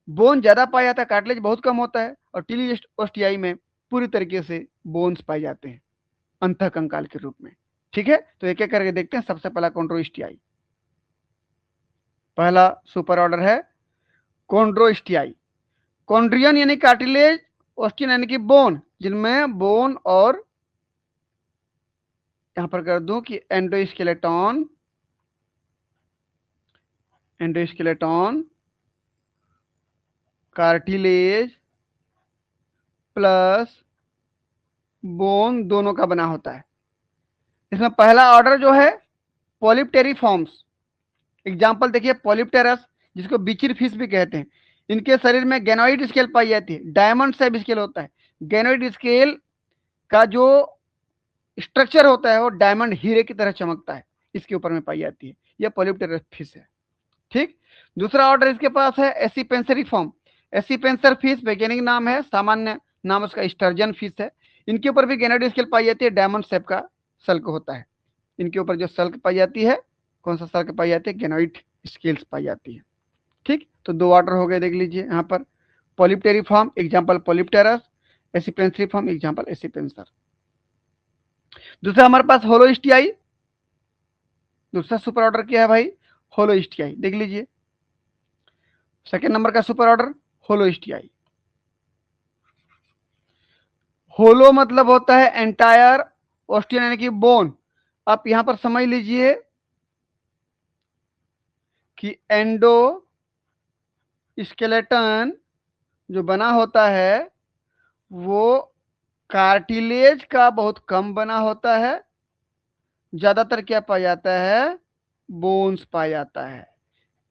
A: बोन ज्यादा पाया जाता है, कार्टिलेज बहुत कम होता है, और टीलियोस्टियाई में पूरी तरीके से बोन्स पाए जाते हैं अंतः कंकाल के रूप में, ठीक है। तो एक एक करके देखते हैं। सबसे पहला कॉन्ट्रोस्टियाई, पहला सुपर ऑर्डर है कॉन्ड्रोस्टियाई। कॉन्ड्रियन यानी कार्टिलेज, ओस्टियन यानी कि बोन, जिनमें बोन और यहां पर कर दूं कि endoskeleton, endoskeleton, cartilage plus bone दोनों का बना होता है। इसमें पहला ऑर्डर जो है पॉलिप्टेरिफॉर्म्स, एग्जाम्पल देखिए पॉलिप्टेरस, जिसको बिचिर फिश भी कहते हैं। इनके शरीर में गैनोइड स्केल पाई जाती है, डायमंड शेप स्केल होता है। गैनोइड स्केल का जो स्ट्रक्चर होता है वो डायमंड हीरे की तरह चमकता है, इसके ऊपर में पाई जाती है। यह पॉलिप्टेरस फिश है, ठीक। दूसरा ऑर्डर इसके पास है एसिपेंसरिफॉर्म। एसिपेंसर फिश वैज्ञानिक नाम है, सामान्य नाम उसका स्टर्जन फिश है। इनके ऊपर भी गैनोइड स्केल पाई जाती है, डायमंड शेप का सल्क होता है। इनके ऊपर जो सल्क पाई जाती है, कौन सा सल्क पाई जाती है, गैनोइड स्केल्स पाई जाती है, ठीक। तो 2 ऑर्डर हो गए, देख लीजिए यहाँ पर पॉलिप्टेरिफॉर्म एग्जाम्पल पॉलिप्टेरस, एसिपेंसरिफॉर्म एग्जाम्पल एसिपेंसर। दूसरा हमारे पास होलोस्टियाई, दूसरा सुपर ऑर्डर क्या है भाई, होलोस्टियाई, देख लीजिए सेकेंड नंबर का सुपर ऑर्डर होलोस्टियाई। होलो मतलब होता है एंटायर, ओस्टियन यानी कि बोन। आप यहां पर समझ लीजिए कि एंडो स्केलेटन जो बना होता है वो कार्टिलेज का बहुत कम बना होता है, ज्यादातर क्या पाया जाता है, बोन्स पाया जाता है।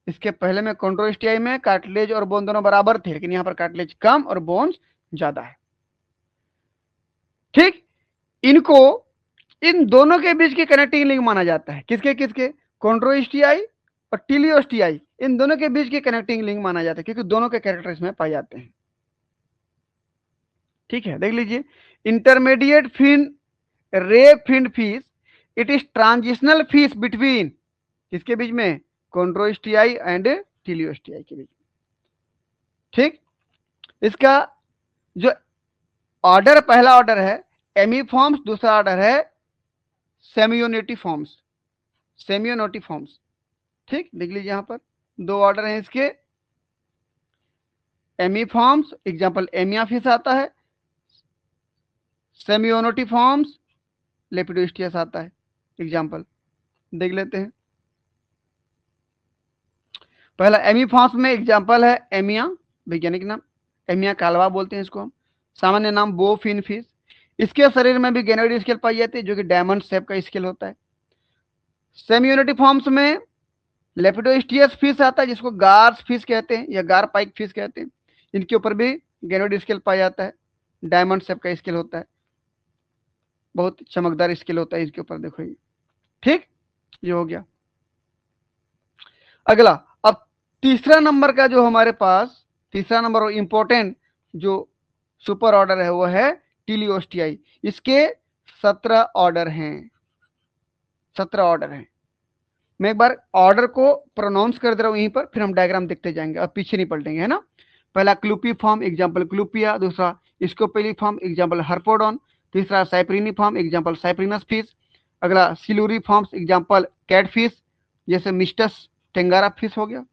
A: इसके पहले में कॉन्ट्रोस्टियाई में कार्टिलेज और बोन दोनों बराबर थे, लेकिन यहां पर कार्टिलेज कम और बोन्स ज्यादा है, ठीक। इनको इन दोनों के बीच की कनेक्टिंग लिंक माना जाता है, किसके किसके, कॉन्ट्रोस्टियाई और टीलियोस्टियाई, इन दोनों के बीच की कनेक्टिंग लिंक माना जाता है, क्योंकि दोनों के कैरेक्टर इसमें पाए जाते हैं, ठीक है। देख लीजिए intermediate fin ray fin fish, it is transitional fish between, किसके बीच में, कॉन्ट्रोस्टियाई एंड टीलियोस्टियाई के बीच में, ठीक। इसका जो ऑर्डर, पहला ऑर्डर है एमीफॉर्म्स, दूसरा ऑर्डर है सेमियोनेटिफॉर्म्स, सेमियोनोटिफॉर्म्स, ठीक। देख लीजिए यहां पर 2 ऑर्डर हैं इसके, एमीफॉर्म्स एग्जाम्पल एमिया फिश आता है, सेमियोनोटिफॉर्म्स लेपिडोस्टियस आता है, एग्जाम्पल देख लेते हैं। पहला एमीफॉर्म्स में एग्जाम्पल है एमिया, वैज्ञानिक नाम एमिया कालवा बोलते हैं इसको हम, सामान्य नाम बो फिन फिश। इसके शरीर में भी गैनोइड स्केल पाई जाती है जो कि डायमंड शेप का स्केल होता है। सेमियोनिटिफॉर्म्स में लेपिडोस्टियस फिश आता है जिसको गार्स फिश कहते हैं या गार पाइक फिश कहते हैं। इनके ऊपर भी गैनोइड स्केल पाया जाता है, डायमंड शेप का स्केल होता है, बहुत चमकदार स्केल होता है इसके ऊपर, देखो ये, ठीक। ये हो गया। अगला, अब तीसरा नंबर का जो हमारे पास तीसरा नंबर और इंपॉर्टेंट जो सुपर ऑर्डर है वो है टीलियोस्टियाई। इसके 17 ऑर्डर हैं, 17 ऑर्डर हैं। मैं एक बार ऑर्डर को प्रोनाउंस कर दे रहा हूं यहीं पर, फिर हम डायग्राम देखते जाएंगे, अब पीछे नहीं पलटेंगे, है ना। पहला क्लूपी फॉर्म, एग्जाम्पल क्लूपिया। दूसरा स्कोपेली फॉर्म, एग्जाम्पल हर्पोडॉन। तीसरा cypriniform, example Cyprinus fish. अगला सिलूरी फॉर्म्स, एग्जाम्पल कैटफिश, जैसे मिस्टस टेंगारा फिश हो गया।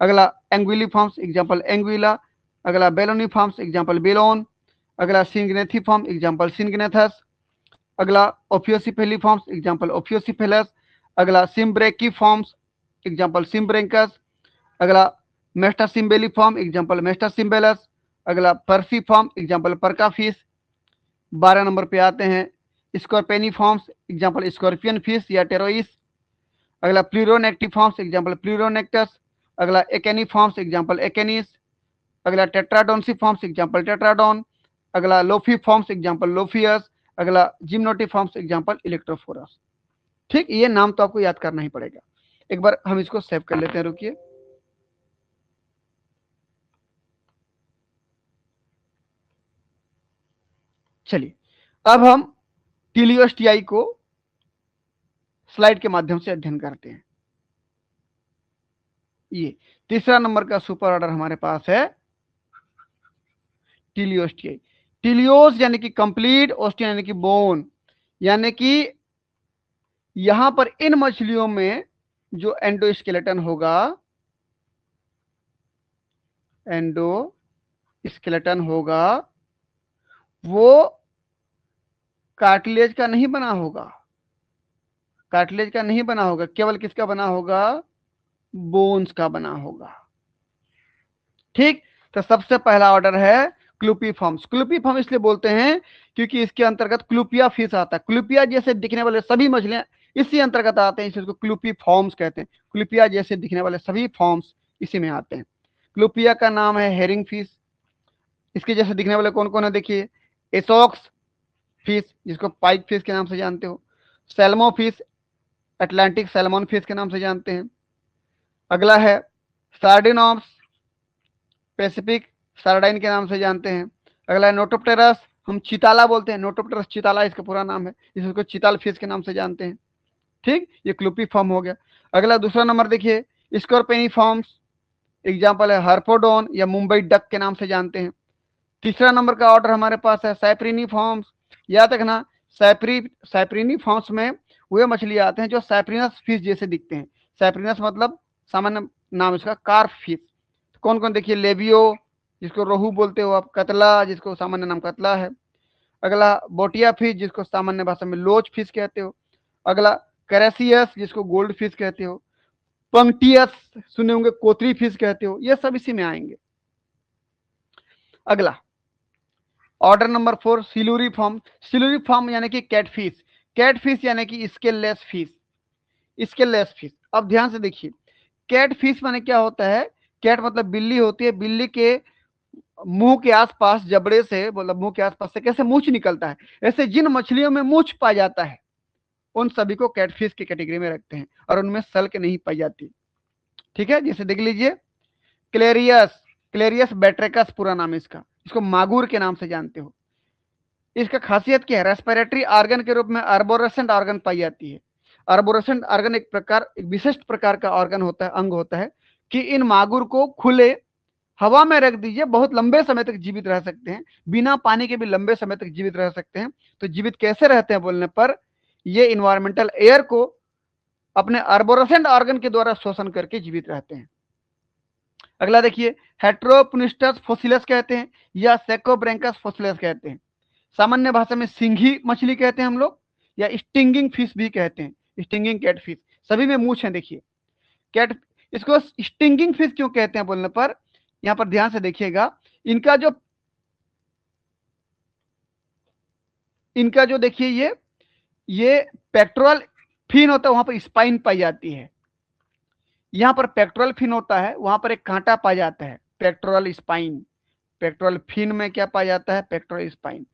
A: अगला एंग्विली फॉर्म्स, एग्जाम्पल एंग्विला। अगला बेलोनी फॉर्म्स, एग्जाम्पल बेलोन। अगला सिंगनेथी फॉर्म, एग्जाम्पल सिंगनेथस। अगला ओफियोसिफेली फॉर्म्स, एग्जाम्पल ओफियोसिफेलस। अगला सिम्ब्रेकी फॉर्म्स, एग्जाम्पल सिम्ब्रेंकस। अगला मेस्टासिम्बेली फॉर्म, एग्जाम्पल मेस्टासिम्बेलस। अगला perciform, example Perca fish. 12 number पे आते हैं scorpaeniformes, example scorpion fish या टेरोइस। अगला प्लूरोनेक्टिव फॉर्म्स, एग्जाम्पल प्लूरोनेक्टस। अगला एकेनी फॉर्म्स, एग्जाम्पल एकेनिस। अगला टेट्राडोनसी फॉर्म्स, एग्जाम्पल टेट्राडोन। अगला लोफी फॉर्म्स, एग्जाम्पल लोफियस। अगला जिम्नोटी फॉर्म्स, एग्जाम्पल इलेक्ट्रोफोरस। ठीक, ये नाम तो आपको याद करना ही पड़ेगा। एक बार हम इसको सेव कर लेते हैं, रुकिए। चलिए, अब हम टीलियोस्टियाई को स्लाइड के माध्यम से अध्ययन करते हैं। ये तीसरा नंबर का सुपर ऑर्डर हमारे पास है टीलियोस्टियाई। टीलियोस यानी कि कंप्लीट, ओस्टिया यानी कि बोन, यानी कि यहां पर इन मछलियों में जो एंडोस्केलेटन होगा, एंडोस्केलेटन होगा, वो कार्टिलेज का नहीं बना होगा, कार्टिलेज का नहीं बना होगा, केवल किसका बना होगा, बोन्स का बना होगा। ठीक, तो सबसे पहला ऑर्डर है क्लूपी फॉर्म्स। क्लूपी फॉर्म इसलिए बोलते हैं क्योंकि इसके अंतर्गत क्लूपिया फिश आता है। क्लूपिया जैसे दिखने वाले सभी मछलियां इसी अंतर्गत आते हैं, इसलिए इसको क्लूपी फॉर्म्स कहते हैं। क्लूपिया जैसे दिखने वाले सभी फॉर्म्स इसी में आते हैं। क्लूपिया का नाम है हेरिंग फिश। इसके जैसे दिखने वाले कौन कौन है, देखिए, एसोक्स फिश जिसको पाइक फिश के नाम से जानते हो, सैल्मो फिश अटलांटिक सैल्मन फिश के नाम से जानते हैं। अगला है सार्डिनॉप्स पैसिफिक सार्डाइन के नाम से जानते हैं। अगला है नोटोप्टेरस, हम चिताला बोलते हैं, नोटोप्टेरस चिताला इसका पूरा नाम है, इसको चिताल फिश के नाम से जानते हैं। ठीक, ये क्लूपी फॉर्म हो गया। अगला दूसरा नंबर देखिए स्कॉर्पेनी फॉर्म्स, एग्जाम्पल है हार्पोडोन या मुंबई डक के नाम से जानते हैं। तीसरा नंबर का ऑर्डर हमारे पास है सैप्रिनी फॉर्म्स। याद रखना, सैप्रिनी फॉर्म्स में वे मछली आते हैं जो सैप्रिनस फिश जैसे दिखते हैं। सैप्रिनस मतलब सामान्य नाम इसका कार्प फिश। कौन कौन देखिए, लेबियो जिसको रोहू बोलते हो आप, कतला जिसको सामान्य नाम कतला है। अगला बोटिया फिश जिसको सामान्य भाषा में लोच फिश कहते हो। अगला कैरेसियस जिसको गोल्ड फिश कहते हो। पंक्टियस सुने होंगे, कोतरी फिश कहते हो, ये सब इसी में आएंगे। अगला order number 4 Sileru form. Sileru form यानी कि कैटफिश। कैटफिश यानी कि स्केललेस फिश, स्केललेस फिश। अब ध्यान से देखिए, कैटफिश माने क्या होता है, कैट मतलब बिल्ली होती है, बिल्ली के मुंह के आसपास जबड़े से, मतलब मुंह के आसपास से कैसे मूंछ निकलता है, ऐसे जिन मछलियों में मूंछ पाया जाता है उन सभी को कैटफिश की कैटेगरी में रखते हैं, और उनमें सल्क नहीं पाई जाती। ठीक है, जैसे देख लीजिए क्लेरियस, क्लेरियस बैट्रेकस पूरा नाम है इसका, इसको मागुर के नाम से जानते हो। इसका खासियत क्या है, रेस्पिरेटरी ऑर्गन के रूप में आर्बोरेसेंट ऑर्गन पाई जाती है। आर्बोरेसेंट ऑर्गन एक विशिष्ट प्रकार का ऑर्गन होता है, अंग होता है, कि इन मागुर को खुले हवा में रख दीजिए, बहुत लंबे समय तक जीवित रह सकते हैं, बिना पानी के भी लंबे समय तक जीवित रह सकते हैं। तो जीवित कैसे रहते हैं बोलने पर, ये इन्वायरमेंटल एयर को अपने आर्बोरेसेंट ऑर्गन के द्वारा शोषण करके जीवित रहते हैं। अगला देखिए हेट्रोपुनिस्टस फोसिलस कहते हैं या सेकोब्रेंकस फोसिलस कहते हैं। सामान्य भाषा में सिंघी मछली कहते हैं हम लोग, या स्टिंगिंग फिश भी कहते हैं, स्टिंगिंग कैट फिश। सभी में मूछ है, देखिए कैट। इसको स्टिंगिंग फिश क्यों कहते हैं बोलने पर, यहां पर ध्यान से देखिएगा, इनका जो देखिए ये पेक्टोरल फिन होता है, वहां पर स्पाइन पाई जाती है। यहां पर पेक्टोरल फिन होता है, वहां पर एक कांटा पाया जाता है, पेक्टोरल स्पाइन। पेक्टोरल फिन में क्या पाया जाता है, पेक्टोरल स्पाइन।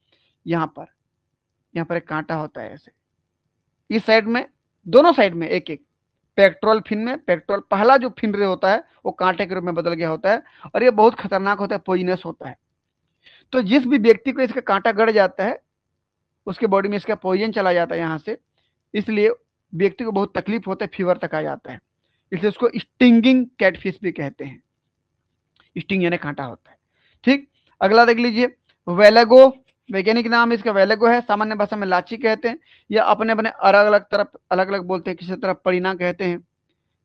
A: यहाँ पर एक कांटा होता है ऐसे, इस साइड में, दोनों साइड में एक एक। पेक्टोरल फिन में पेक्टोरल पहला जो फिन रे होता है वो कांटे के रूप में बदल गया होता है, और ये बहुत खतरनाक होता है, पॉइजनस होता है। तो जिस भी व्यक्ति को इसका कांटा गड़ जाता है उसके बॉडी में इसका पॉइजन चला जाता है यहाँ से, इसलिए व्यक्ति को बहुत तकलीफ होता है, फीवर तक आ जाता है, इसलिए उसको स्टिंगिंग कैटफिश भी कहते हैं। स्टिंग यानी कांटा होता है। ठीक, अगला देख लीजिए, वेलेगो, वैज्ञानिक नाम इसका वेलेगो है, सामान्य भाषा में लाची कहते हैं, या अपने अपने अलग अलग तरफ अलग अलग बोलते हैं, किसी तरफ परिना कहते हैं,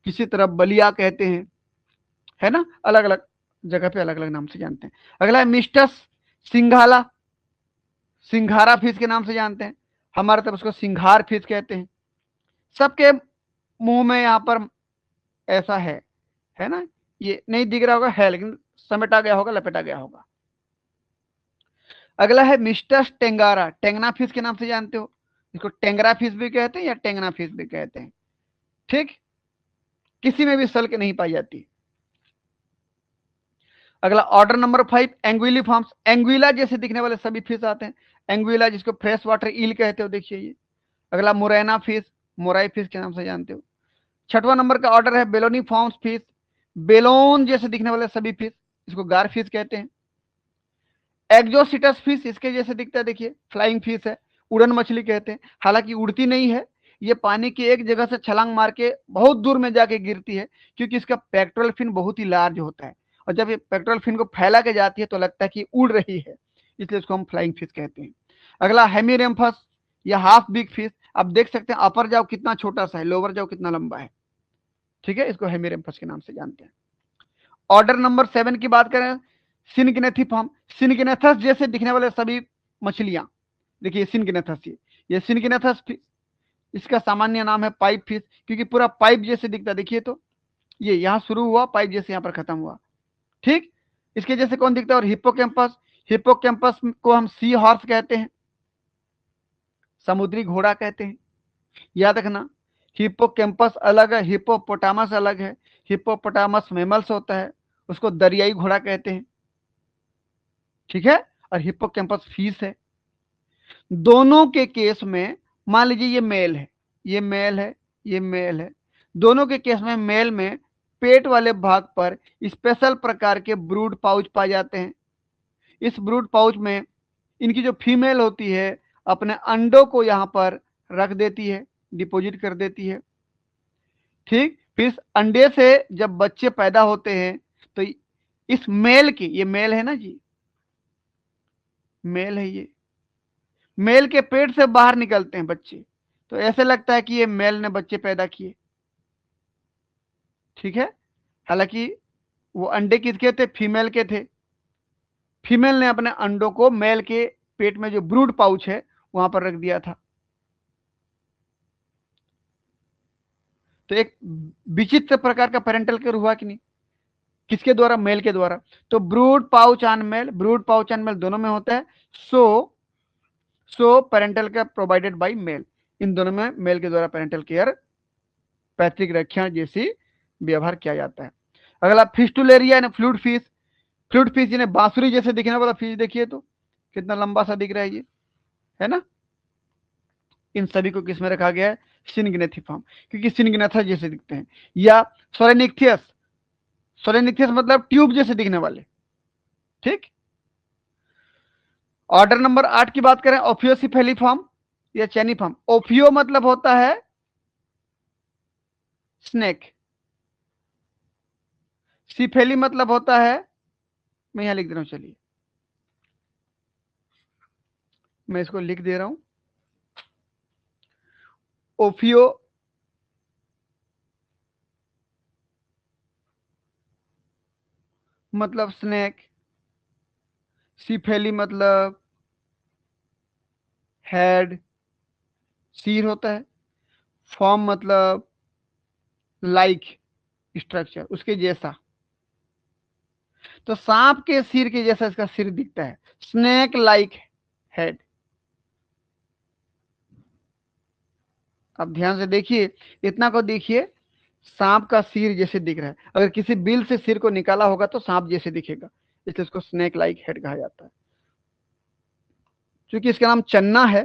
A: किसी तरफ बलिया कहते हैं, है ना, अलग अलग जगह पे अलग अलग नाम से जानते हैं। अगला है मिस्टस सिंघाला, सिंघारा फिश के नाम से जानते हैं, हमारे तरफ उसको सिंघार फिश कहते हैं। सबके मुंह में यहाँ पर ऐसा है ना, ये नहीं दिख रहा होगा, है लेकिन समेटा गया होगा, लपेटा गया होगा। अगला है मिस्टर टेंगारा, टेंगना फिश के नाम से जानते हो, इसको टेंगरा फिश भी कहते हैं या टेंगना फिश भी कहते हैं। ठीक, किसी में भी सल्क नहीं पाई जाती। अगला ऑर्डर नंबर 5, एंग्विली फॉर्म्स, एंग्विला जैसे दिखने वाले सभी फिश आते हैं, एंग्विला जिसको फ्रेश वाटर ईल कहते हो, देखिए ये। अगला मुरैना फिश, मोराई फिश के नाम से जानते हो। छठवां नंबर का ऑर्डर है बेलोनी फॉर्म्स फिश, बेलोन जैसे दिखने वाले सभी फिश, इसको गार फिश कहते हैं। एक्जोसिटस फिश, इसके जैसे दिखता है, देखिए फ्लाइंग फिश है, उड़न मछली कहते हैं, हालांकि उड़ती नहीं है, ये पानी की एक जगह से छलांग मार के बहुत दूर में जाके गिरती है, क्योंकि इसका पेक्टोरल फिन बहुत ही लार्ज होता है, और जब ये पेक्टोरल फिन को फैला के जाती है तो लगता है कि उड़ रही है, इसलिए इसको हम फ्लाइंग फिश कहते हैं। अगला हेमिरेम्फस या हाफ बिग फिश, आप देख सकते हैं अपर जाओ कितना छोटा सा है, लोअर जाओ कितना लंबा है। ठीक है, इसको हेमिरेम्फस के नाम से जानते हैं। ऑर्डर नंबर 7 की बात करें, सिनगिनेथिफॉर्म, सिनगिनेथस जैसे दिखने वाले सभी मछलियां, देखिए सिनगिनेथस, ये सिनगिनेथस, इसका सामान्य नाम है पाइप फिश, क्योंकि पूरा पाइप जैसे दिखता है, देखिए तो ये यहां शुरू हुआ, पाइप जैसे यहां पर खत्म हुआ। ठीक, इसके जैसे कौन दिखता है, और हिप्पोकैम्पस, हिप्पोकैम्पस को हम सी हॉर्स कहते हैं, समुद्री घोड़ा कहते हैं, याद रखना। हिप्पोकैम्पस अलग है, हिप्पोपोटामस अलग है, हिप्पोपोटामस मैमल्स होता है, उसको दरियाई घोड़ा कहते हैं। ठीक है, और हिप्पोकैम्पस फीस है। दोनों के केस में मान लीजिए ये मेल है, ये मेल है, ये मेल है, दोनों के केस में मेल में पेट वाले भाग पर स्पेशल प्रकार के ब्रूड पाउच पाए जाते हैं। इस ब्रूड पाउच में इनकी जो फीमेल होती है अपने अंडों को यहां पर रख देती है, डिपॉजिट कर देती है। ठीक, फिर इस अंडे से जब बच्चे पैदा होते हैं तो इस मेल की, ये मेल है ना जी, मेल है ये, मेल के पेट से बाहर निकलते हैं बच्चे, तो ऐसे लगता है कि ये मेल ने बच्चे पैदा किए। ठीक है, हालांकि वो अंडे किसके थे, फीमेल के थे, फीमेल ने अपने अंडों को मेल के पेट में जो ब्रूड पाउच है वहां पर रख दिया था। तो एक विचित्र प्रकार का पेरेंटल केयर हुआ कि नहीं, किसके द्वारा, मेल के द्वारा। तो brood pouch on male, brood pouch on male दोनों में होता है, so parental care provided by male, इन दोनों में मेल के द्वारा पेरेंटल केयर, पैतृक रक्षा जैसी व्यवहार किया जाता है। अगला फिस्टुलेरिया यानी फ्लूड फिश, फ्लूड फिश यानी बांसुरी जैसे दिखने वाला फिश, देखिए तो कितना लंबा सा दिख रहा है ये, है ना। इन सभी को किसमें रखा गया है, सिनगिनेथिफॉर्म, क्योंकि सिनगिनेथा जैसे दिखते हैं। या सोरेनिक्थियस, सोरेनिक्थियस मतलब ट्यूब जैसे दिखने वाले। ठीक, ऑर्डर नंबर 8 की बात करें, ओफियोसिफेलिफॉर्म या चैनिफॉर्म, ओफियो मतलब होता है स्नेक, सिफेली मतलब होता है, मैं यहां लिख दे रहा हूं, चलिए मैं इसको लिख दे रहा हूं, ओफियो मतलब स्नेक, सिफेली मतलब हेड, सिर होता है, फॉर्म मतलब लाइक, स्ट्रक्चर उसके जैसा, तो सांप के सिर के जैसा इसका सिर दिखता है, स्नेक लाइक हेड। अब ध्यान से देखिए, इतना को देखिए, सांप का सिर जैसे दिख रहा है, अगर किसी बिल से सिर को निकाला होगा तो सांप जैसे दिखेगा, इसलिए इसको स्नेक लाइक हेड कहा जाता है। क्योंकि इसका नाम चन्ना है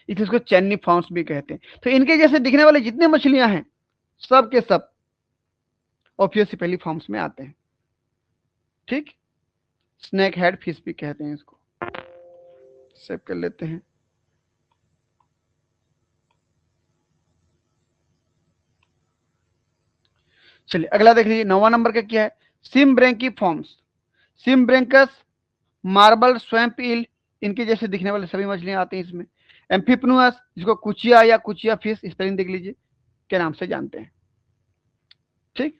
A: इसलिए इसको चैनी फॉर्म्स भी कहते हैं। तो इनके जैसे दिखने वाले जितने मछलियां हैं सब के सब ओफियोसिफेली फॉर्म्स में आते हैं। ठीक, स्नेक हेड फिश भी कहते हैं इसको, सेव कर लेते हैं। चलिए अगला देख लीजिए, 9वां नंबर का क्या है, सिम्ब्रेंकी फॉर्म्स। सिम्ब्रेंकस, मार्बल, स्वैम्प ईल, इनके जैसे दिखने वाले सभी मछलियां आती हैं इसमें। एम्फिप्नुअस, जिसको कुचिया या कुचिया फिश स्पेलिंग देख लीजिए के नाम से जानते हैं। ठीक,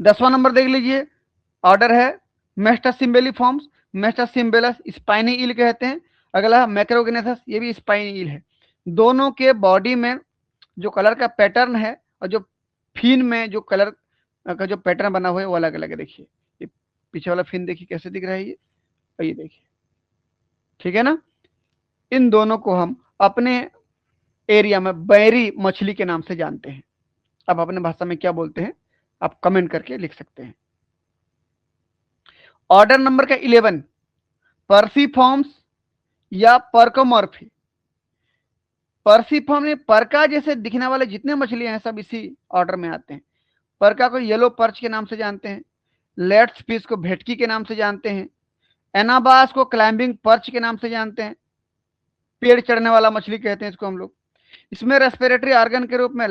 A: 10वां नंबर देख लीजिए, ऑर्डर है मेस्टासिम्बेली फॉर्म्स। मेस्टासिम्बेलस स्पाइनी ईल कहते हैं। अगला मैक्रोगेनेथस, ये भी स्पाइनी ईल है। दोनों के बॉडी में जो कलर का पैटर्न है और जो फिन में जो कलर का जो पैटर्न बना हुआ है वो अलग अलग है। देखिए ये पीछे वाला फिन देखिए कैसे दिख रहा है ये, और ये देखिए, ठीक है ना। इन दोनों को हम अपने एरिया में बैरी मछली के नाम से जानते हैं। अब अपने भाषा में क्या बोलते हैं आप कमेंट करके लिख सकते हैं। ऑर्डर नंबर का 11, पर्सिफॉर्म्स या पर्कोमॉर्फी। पर्सिफॉर्म में परका जैसे दिखने वाले जितने मछलियां हैं सब इसी ऑर्डर में आते हैं। परका को येलो पर्च के नाम से जानते हैं। लेट्स फिश को भेटकी के नाम से जानते हैं। एनाबास को क्लाइंबिंग पर्च के नाम से जानते हैं, पेड़ चढ़ने वाला मछली कहते हैं इसको हम लोग। इसमें रेस्पिरेटरी ऑर्गन के रूप में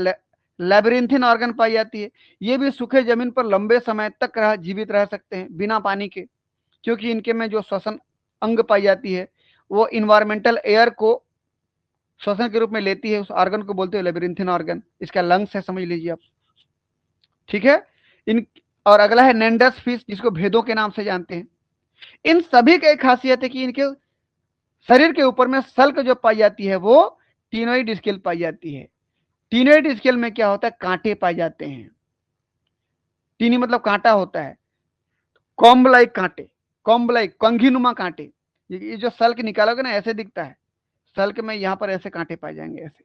A: लैबिरिंथिन ऑर्गन पाई जाती है। ये भी सूखे जमीन पर लंबे समय तक जीवित रह सकते हैं बिना पानी के, क्योंकि इनके में जो श्वसन अंग पाई जाती है वो इन्वायरमेंटल एयर को श्वसन के रूप में लेती है। उस ऑर्गन को बोलते हैं लैबिरिंथिन ऑर्गन। इसका लंग्स है, समझ लीजिए आप, ठीक है। इन और अगला है नेंडस फिश, जिसको भेदों के नाम से जानते हैं। इन सभी की एक खासियत है कि इनके शरीर के ऊपर में सल्क जो पाई जाती है वो टीनोइड स्केल पाई जाती है। टीनोइड स्केल में क्या होता है, कांटे पाए जाते हैं। टीनी मतलब कांटा होता है, कॉम्ब लाइक कांटे, कॉम्ब लाइक कंघीनुमा कांटे। ये जो सल्क निकालोगे ना ऐसे दिखता है, सल्क में यहाँ पर ऐसे कांटे पाए जाएंगे ऐसे।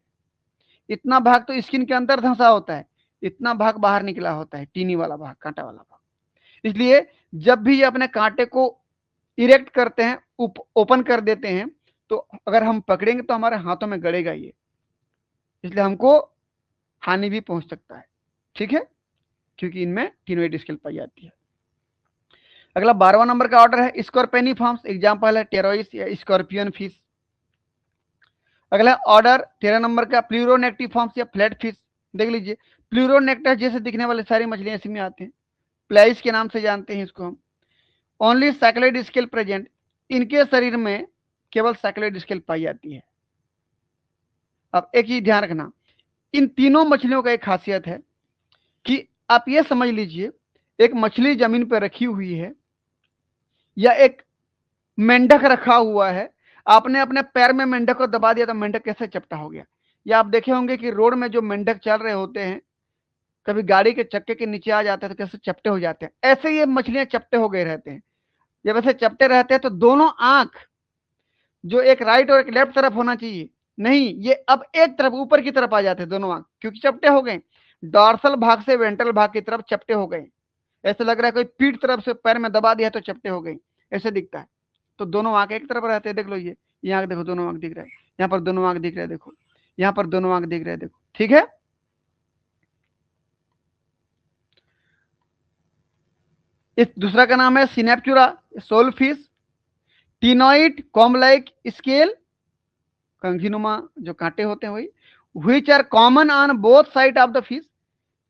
A: इतना भाग तो स्किन के अंदर धंसा होता है, इतना भाग बाहर निकला होता है, टीनी वाला भाग, कांटा वाला भाग। इसलिए जब भी ये अपने कांटे को इरेक्ट करते हैं, ओपन कर देते हैं, तो अगर हम पकड़ेंगे तो हमारे हाथों में गड़ेगा ये, इसलिए हमको हानि भी पहुंच सकता है, ठीक है, क्योंकि इनमें टीनोइड स्केल पाई जाती है। अगला 12वां नंबर का ऑर्डर है स्कॉर्पेनी फॉर्म्स। एग्जांपल है टेरोइस या स्कॉर्पियन फिश। अगला ऑर्डर 13 नंबर का प्लूरोनेक्टिव फॉर्म्स या फ्लैट फिश। देख लीजिए, प्लूरोनेक्टर जैसे दिखने वाले सारी मछलियां इसी में आते हैं, प्लाइस के नाम से जानते हैं इसको हम। ओनली सैक्रोइड स्केल प्रेजेंट, इनके शरीर में केवल सैक्रोइड स्केल पाई जाती है। अब एक ही ध्यान रखना, इन तीनों मछलियों का एक खासियत है कि आप ये समझ लीजिए, एक मछली जमीन पर रखी हुई है या एक मेंढक रखा हुआ है, आपने अपने पैर में मेंढक को दबा दिया तो मेंढक कैसे चपटा हो गया। या आप देखे होंगे कि रोड में जो मेंढक चल रहे होते हैं, कभी गाड़ी के चक्के के नीचे आ जाते हैं तो कैसे चपटे हो जाते हैं, ऐसे ये मछलियां चपटे हो गए रहते हैं। जब ऐसे चपटे रहते हैं तो दोनों आंख जो एक राइट और एक लेफ्ट तरफ होना चाहिए, नहीं, ये अब एक तरफ ऊपर की तरफ आ जाते हैं दोनों आंख, क्योंकि चपटे हो गए। डॉर्सल भाग से वेंट्रल भाग की तरफ चपटे हो गए, ऐसे लग रहा है कोई पीठ तरफ से पैर में दबा दिया तो चपटे हो गए, ऐसे दिखता है। तो दोनों आंख एक तरफ रहते हैं, देख लो ये आंख देखो, दोनों आंख दिख रहा है, यहाँ पर दोनों आंख दिख रहा है, देखो यहाँ पर दोनों आंख दिख रहा है, देखो, ठीक है। इस दूसरा का नाम है Synaptura solefish. Ctenoid comb like scale, कंघीनुमा जो कांटे होते हैं वही, which are common on both side of the fish.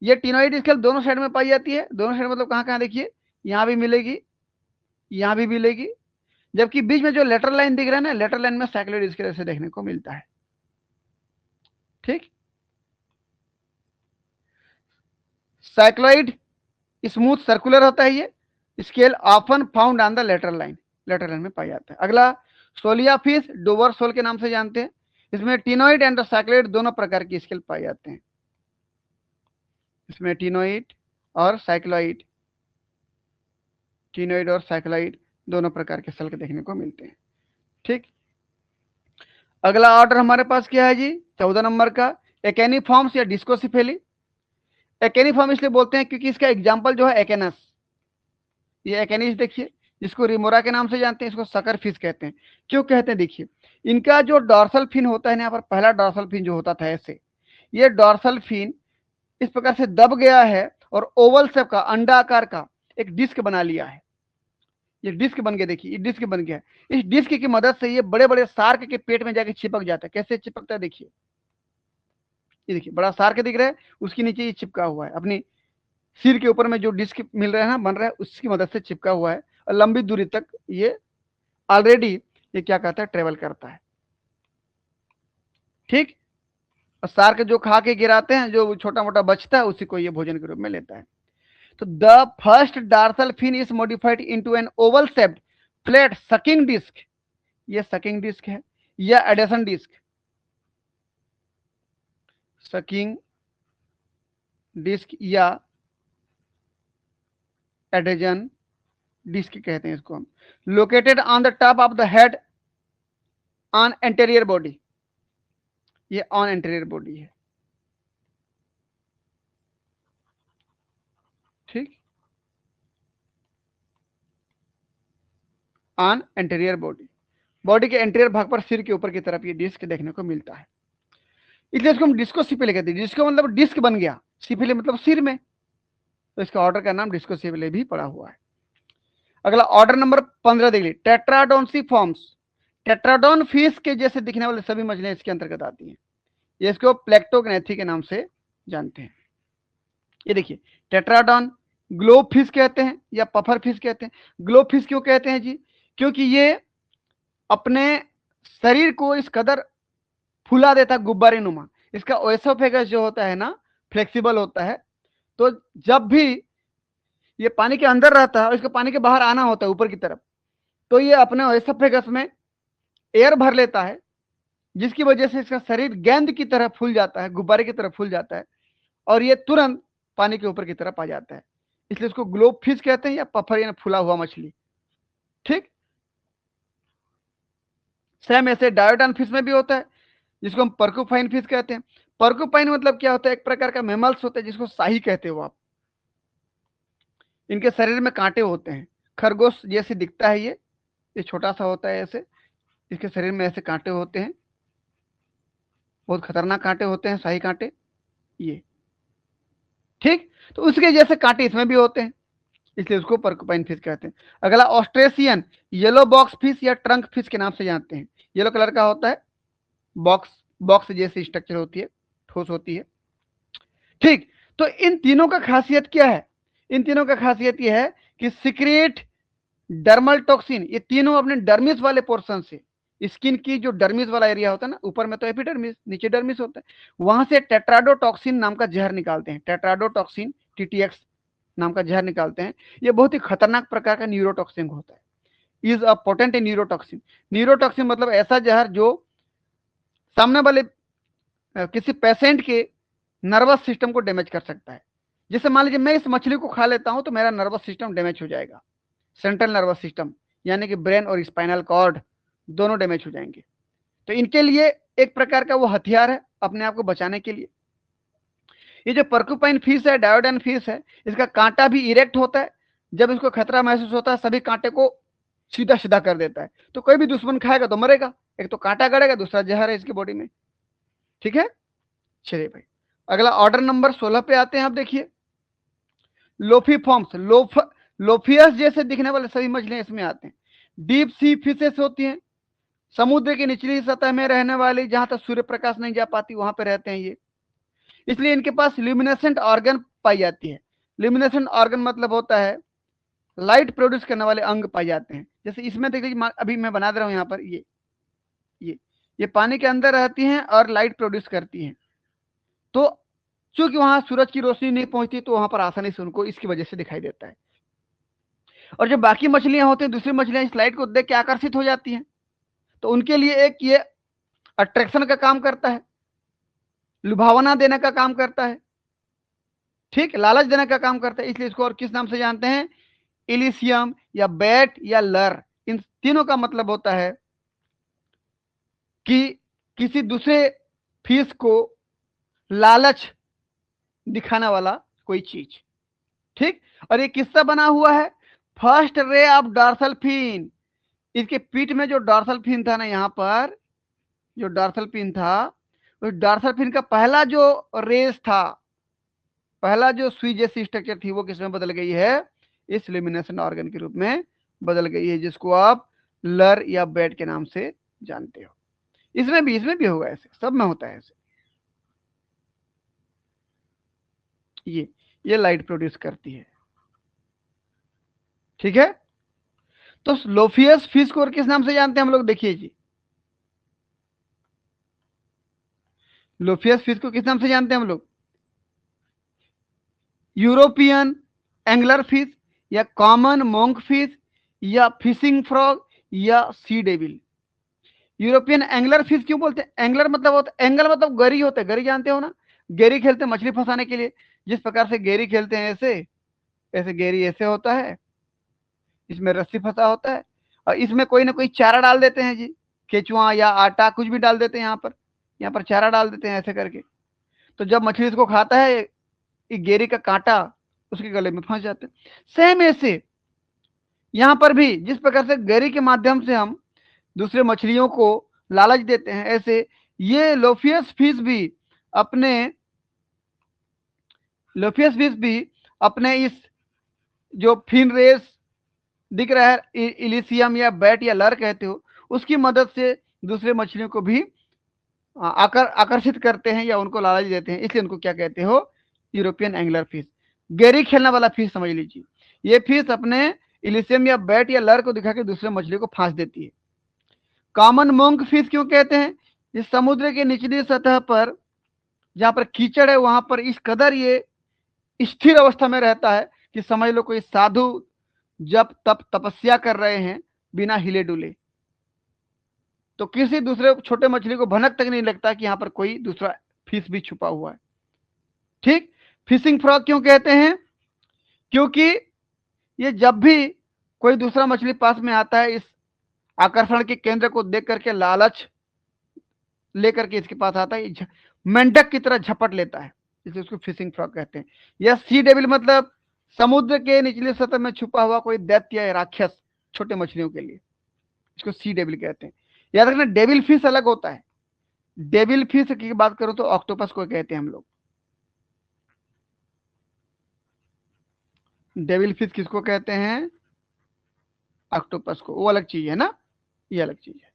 A: ये टीनोइड स्केल दोनों साइड में पाई जाती है। दोनों साइड मतलब कहाँ कहाँ, देखिए यहाँ भी मिलेगी, यहाँ भी मिलेगी, जबकि बीच में जो लेटर लाइन दिख रहा है ना, लेटर लाइन में सैक्रोइड स्केल से देखने को मिलता है, ठीक। साइक्लोइड स्मूथ सर्कुलर होता है ये scale, often found on the lateral line, lateral line में पाया जाता है। अगला सोलिया फिश, डोवर सोल के नाम से जानते हैं। इसमें टीनोइड एंड साइक्लोइड दोनों प्रकार की स्केल पाए जाते हैं। इसमें टीनोइड और साइक्लोइड, टीनोइड और साइक्लोइड दोनों प्रकार के सल्क देखने को मिलते हैं, ठीक। अगला ऑर्डर हमारे पास क्या है जी, 14 नंबर का एकेनिफॉर्म्स या डिस्कोसिफेली। एकेनिफॉर्म इसलिए बोलते हैं क्योंकि इसका एग्जाम्पल जो है एकेनस, ये एकेनिस देखिए, जिसको रिमोरा के नाम से जानते हैं, इसको सकर फिश कहते हैं। क्यों कहते हैं, देखिए इनका जो डॉर्सल फिन होता है ना, यहाँ पर पहला डॉर्सल फिन जो होता था ऐसे, ये डॉर्सल फिन इस प्रकार से दब गया है और ओवल शेप का, अंडाकार का एक डिस्क बना लिया है। ये डिस्क बन गया, देखिए ये डिस्क बन गया है। इस डिस्क की मदद से ये बड़े बड़े शार्क के पेट में जाके चिपक जाता है। कैसे चिपकता है, देखिए ये देखिए बड़ा शार्क दिख रहा है, उसके नीचे ये चिपका हुआ है, अपनी सिर के ऊपर में जो डिस्क मिल रहा है ना, बन रहा है, उसकी मदद से चिपका हुआ है और लंबी दूरी तक ये ऑलरेडी ये क्या कहता है, ट्रेवल करता है। ठीक, और शार्क जो खा के गिराते हैं, जो छोटा मोटा बचता है, उसी को ये भोजन के रूप में लेता है। तो the first dorsal fin is modified into an oval shaped flat sucking disc, ये सकिंग डिस्क है या एडेशन डिस्क, सकिंग डिस्क या एडेजन डिस्क कहते हैं इसको हम, located on the top of the head on anterior body, ये on anterior body है। ठीक, ऑन एंटीरियर बॉडी, बॉडी के एंटीरियर भाग पर सिर के ऊपर की तरफ ये डिस्क देखने को मिलता है, इसलिए इसको हम डिस्कोसिफिले कहते हैं। डिस्को मतलब डिस्क बन गया, सिफिले मतलब सिर में, तो इसका ऑर्डर का नाम डिस्कोसिफिले भी पड़ा हुआ है। अगला ऑर्डर नंबर 15 देख लीजिए, टेट्राडोनसी फॉर्म्स, टेट्राडोन फिश के जैसे दिखने वाले सभी मछलियां इसके अंतर्गत आती हैं, ये इसको प्लेक्टोग्नेथी के नाम से जानते हैं। ये देखिए टेट्राडोन, ग्लोब फिश कहते हैं या पफर फिश कहते हैं। ग्लोब फिश क्यों कहते हैं जी, क्योंकि ये अपने शरीर को इस कदर फुला देता है गुब्बारे नुमा, इसका ओएसोफेगस जो होता है ना, फ्लेक्सिबल होता है, तो जब भी ये पानी के अंदर रहता है और इसको पानी के बाहर आना होता है ऊपर की तरफ, तो ये अपने ओएसोफेगस में एयर भर लेता है, जिसकी वजह से इसका शरीर गेंद की तरह फूल जाता है, गुब्बारे की तरह फूल जाता है, और ये तुरंत पानी के ऊपर की तरफ आ जाता है, इसलिए इसको ग्लोब फिश कहते हैं या पफर यानी फूला हुआ मछली। ठीक, सेम ऐसे डायोडान फिश में भी होता है, जिसको हम पर्कुपाइन फिश कहते हैं। पर्कुपाइन मतलब क्या होता है, एक प्रकार का मेमल्स होता है जिसको शाही कहते हो आप, इनके शरीर में कांटे होते हैं, खरगोश जैसे दिखता है ये छोटा सा होता है ऐसे, इसके शरीर में ऐसे कांटे होते हैं, बहुत खतरनाक कांटे होते हैं, शाही कांटे ये। ठीक, तो उसके जैसे कांटे इसमें भी होते हैं, इसलिए उसको पर्कुपाइन फिश कहते हैं। अगला ऑस्ट्रेसियन येलो बॉक्स फिश या ट्रंक फिश के नाम से जानते हैं, येलो कलर का होता है, बॉक्स बॉक्स जैसी स्ट्रक्चर होती है, ठोस होती है। ठीक, तो इन तीनों का खासियत क्या है, इन तीनों का खासियत यह है कि सीक्रेट डर्मल टॉक्सिन, ये तीनों अपने डर्मिस वाले पोर्शन से, स्किन की जो डर्मिस वाला एरिया होता है ना, ऊपर में तो एपिडर्मिस, नीचे डर्मिस होता है, वहां से टेट्राडोटॉक्सिन नाम का जहर निकालते हैं, टेट्राडोटॉक्सिन टीटीएक्स नाम का जहर निकालते हैं। ये बहुत ही खतरनाक प्रकार का न्यूरोटॉक्सिन होता है, is a potent neurotoxin. Neurotoxin मतलब ऐसा जहर जो सामने वाले किसी पेशेंट के नर्वस सिस्टम को डैमेज कर सकता है। जैसे मान लीजिए मैं इस मछली को खा लेता हूं तो मेरा नर्वस सिस्टम डैमेज हो जाएगा, सेंट्रल नर्वस सिस्टम यानी कि ब्रेन और स्पाइनल कॉर्ड दोनों डैमेज हो जाएंगे। तो इनके लिए एक प्रकार का वो हथियार है अपने आप को बचाने के लिए। ये जो पर्कुपाइन फिश है, डायोडान फिश है, इसका कांटा भी इरेक्ट होता है, जब इसको खतरा महसूस होता है सभी कांटे को सीधा सीधा कर देता है, तो कोई भी दुश्मन खाएगा तो मरेगा, एक तो कांटा गड़ेगा, दूसरा जहर है इसकी बॉडी में। ठीक है, चलिए भाई अगला ऑर्डर नंबर 16 पे आते हैं। आप देखिए लोफी फॉर्म्स, लोफियस जैसे दिखने वाले सभी मछलियां इसमें आते हैं। डीप सी फिशेस होती हैं, समुद्र की निचली सतह में रहने वाली, जहां तक सूर्य प्रकाश नहीं जा पाती वहां पे रहते हैं ये, इसलिए इनके पास ल्यूमिनेसेंट ऑर्गन पाई जाती है। ल्यूमिनेसेंट ऑर्गन मतलब होता है लाइट प्रोड्यूस करने वाले अंग पाए जाते हैं। जैसे इसमें देख लीजिए, अभी मैं बना दे रहा हूं यहाँ पर, ये ये पानी के अंदर रहती हैं और लाइट प्रोड्यूस करती हैं, तो चूंकि वहां सूरज की रोशनी नहीं पहुंचती तो वहां पर आसानी से उनको इसकी वजह से दिखाई देता है। और जो बाकी मछलियां होती हैं, दूसरी मछलियां इस लाइट को देख के आकर्षित हो जाती हैं, तो उनके लिए एक ये अट्रैक्शन का काम करता है, लुभावना देने का काम करता है, ठीक, लालच देने का काम करता है, इसलिए इसको और किस नाम से जानते हैं, इलिशियम या बैट या लर। इन तीनों का मतलब होता है कि किसी दूसरे फिश को लालच दिखाने वाला कोई चीज। ठीक, और ये किससे बना हुआ है, first ray of dorsal fin, इसके पीठ में जो डॉर्सल फिन था ना, यहाँ पर जो डॉर्सल फिन था, उस डॉर्सल फिन का पहला जो रेस था, पहला जो सुई जैसी स्ट्रक्चर थी, वो किसमें बदल गई है, इस ल्यूमिनेसेंट ऑर्गन के रूप में बदल गई है, जिसको आप लर या बैट के नाम से जानते हो। इसमें भी होगा ऐसे, सब में होता है ऐसे। ये लाइट प्रोड्यूस करती है। ठीक है, तो लोफियस फिश को और किस नाम से जानते हैं हम लोग? देखिए जी, लोफियस फिश को किस नाम से जानते हैं हम लोग? यूरोपियन एंगलर फिश, या कॉमन मोंक फिश, या फिशिंग फ्रॉग, या सी डेविल। यूरोपियन एंगलर फिश क्यों बोलते हैं? एंगलर मतलब होता है, एंगल मतलब गरी होता है, गरी जानते हो ना, गेरी खेलते हैं मछली फंसाने के लिए। जिस प्रकार से गेरी खेलते हैं ऐसे, ऐसे गेरी ऐसे होता है, इसमें रस्सी फंसा होता है, और इसमें कोई ना कोई चारा डाल देते हैं जी, केचुआ या आटा कुछ भी डाल देते हैं यहाँ पर चारा डाल देते हैं ऐसे करके। तो जब मछली इसको खाता है, ये गेरी का कांटा उसके गले में फंस जाते हैं। सेम ऐसे यहाँ पर भी जिस प्रकार से गेरी के माध्यम से हम दूसरे मछलियों को लालच देते हैं, ऐसे ये अपने लोफियस फिश भी अपने इस जो फिन रेस दिख रहा है, इलिशियम या बैट या लर कहते हो, उसकी मदद से दूसरे मछलियों को भी आकर्षित करते हैं या उनको लालच देते हैं, इसलिए उनको क्या कहते हो? European angler fish. गेरी खेलने वाला फिश समझ लीजिए, ये फिश अपने इलिशियम या बैट या लर को दिखा के दूसरे मछली को फांस देती है। कॉमन मोंक फिश क्यों कहते हैं? इस समुद्र के निचली सतह पर जहां पर कीचड़ है वहां पर इस कदर ये स्थिर अवस्था में रहता है कि समझ लो कोई साधु जब तप तपस्या कर रहे हैं बिना हिले डुले, तो किसी दूसरे छोटे मछली को भनक तक नहीं लगता कि यहां पर कोई दूसरा फिश भी छुपा हुआ है। ठीक। फिशिंग फ्रॉग क्यों कहते हैं? क्योंकि ये जब भी कोई दूसरा मछली पास में आता है, इस आकर्षण के केंद्र को देख करके लालच लेकर के इसके पास आता है, मेंढक की तरह झपट लेता है, इसलिए उसको फिशिंग फ्रॉग कहते हैं। या सी डेविल मतलब समुद्र के निचली सतह में छुपा हुआ कोई दैत्य या राक्षस छोटे मछलियों के लिए, इसको सी डेविल कहते हैं। याद रखना, डेविल फिश अलग होता है। डेविल फिश की बात करो तो ऑक्टोपस को कहते हैं हम लोग। डेविल फिश किसको कहते हैं? ऑक्टोपस को। वो अलग चीज है ना, ये अलग चीज है।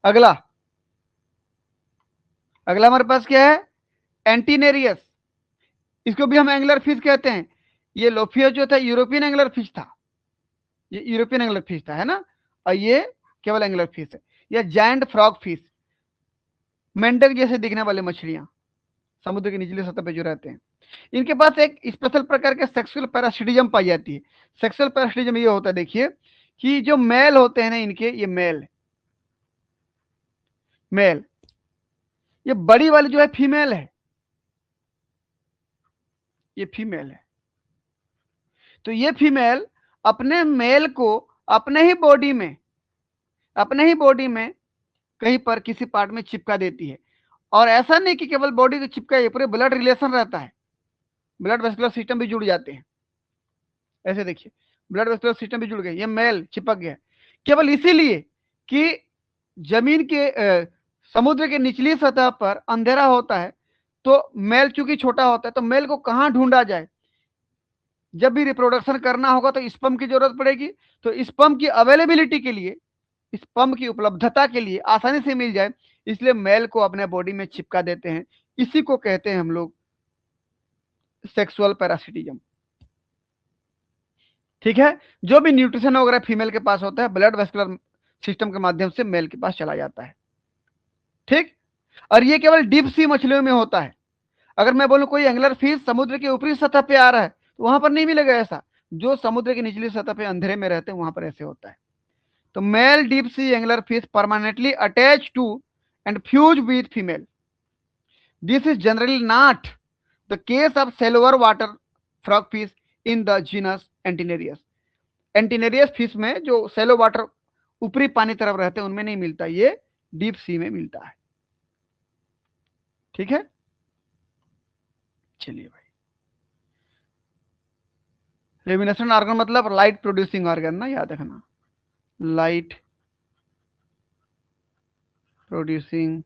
A: अगला अगला हमारे पास क्या है? एंटीनेरियस। इसको भी हम एंगलर फिश कहते हैं। ये लोफियस जो था यूरोपियन एंगलर फिश था, ये यूरोपियन एंगलर फिश था, है ना, और ये केवल एंगलर फिश है। या जायंट फ्रॉग फिश, मेंढक जैसे दिखने वाले मछलियां समुद्र की निचली सतह पे जो रहते हैं, इनके पास एक स्पेशल प्रकार के सेक्सुअल पैरासिटिज्म पाई जाती है। सेक्सुअल पैरासिटिज्म ये होता है, देखिए कि जो मेल होते हैं ना इनके, ये मेल मेल ये बड़ी वाली जो है फीमेल है, ये फीमेल है। तो ये फीमेल अपने मेल को अपने ही बॉडी में कहीं पर किसी पार्ट में चिपका देती है। और ऐसा नहीं कि केवल बॉडी को चिपका, ये पूरे ब्लड रिलेशन रहता है, ब्लड वेस्कुलर सिस्टम भी जुड़ जाते हैं। ऐसे देखिए, ब्लड वेस्कुलर सिस्टम भी जुड़ गए, ये मेल चिपक गया केवल इसीलिए कि जमीन के समुद्र के निचली सतह पर अंधेरा होता है, तो मेल चूंकि छोटा होता है, तो मेल को कहां ढूंढा जाए? जब भी रिप्रोडक्शन करना होगा तो स्पर्म की जरूरत पड़ेगी। तो स्पर्म की अवेलेबिलिटी के लिए, स्पर्म की उपलब्धता के लिए आसानी से मिल जाए, इसलिए मेल को अपने बॉडी में चिपका देते हैं। इसी को कहते हैं हम लोग सेक्सुअल पैरासिटिज्म। ठीक है, जो भी न्यूट्रिशन वगैरह फीमेल के पास होता है, ब्लड वेस्कुलर सिस्टम के माध्यम से मेल के पास चला जाता है। ठीक। और ये केवल डीप सी मछलियों में होता है। अगर मैं बोलूं कोई एंगलर फिश समुद्र की ऊपरी सतह पे आ रहा है, तो वहां पर नहीं मिलेगा ऐसा। जो समुद्र की निचली सतह पे अंधेरे में रहते हैं वहां पर ऐसे होता है। तो male deep sea angler fish permanently attach to and fuse with female. This is generally not the case of shallow water frog fish in the genus Antennarius. Antennarius fish में जो सेलो वाटर ऊपरी पानी तरफ रहते हैं उनमें नहीं मिलता, ये डीप सी में मिलता है। ठीक है, चलिए भाई। लेमिनेशन ऑर्गन मतलब लाइट प्रोड्यूसिंग ऑर्गन ना, याद रखना, लाइट प्रोड्यूसिंग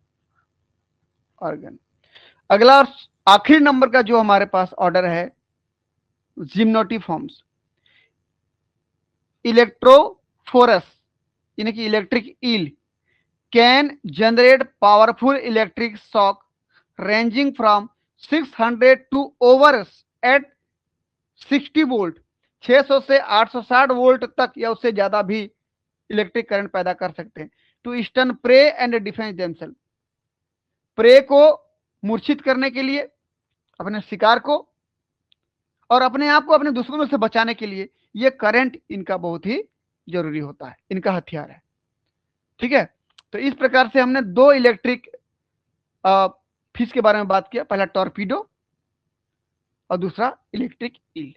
A: ऑर्गन। अगला आखिरी नंबर का जो हमारे पास ऑर्डर है, जिम्नोटिफॉर्म्स। इलेक्ट्रोफोरस यानी कि electric eel can generate powerful electric shock ranging from 600 to ओवर्स एट 60 वोल्ट, 600 से 860 वोल्ट तक या उससे ज्यादा भी इलेक्ट्रिक करंट पैदा कर सकते हैं। To stun prey and defense themselves, prey को मूर्छित करने के लिए, अपने शिकार को, और अपने आप को अपने दुश्मनों से बचाने के लिए ये करंट इनका बहुत ही जरूरी होता है, इनका हथियार है। ठीक है, तो इस प्रकार से हमने दो इलेक्ट्रिक फिश के बारे में बात किया, पहला टॉर्पीडो और दूसरा इलेक्ट्रिक ईल।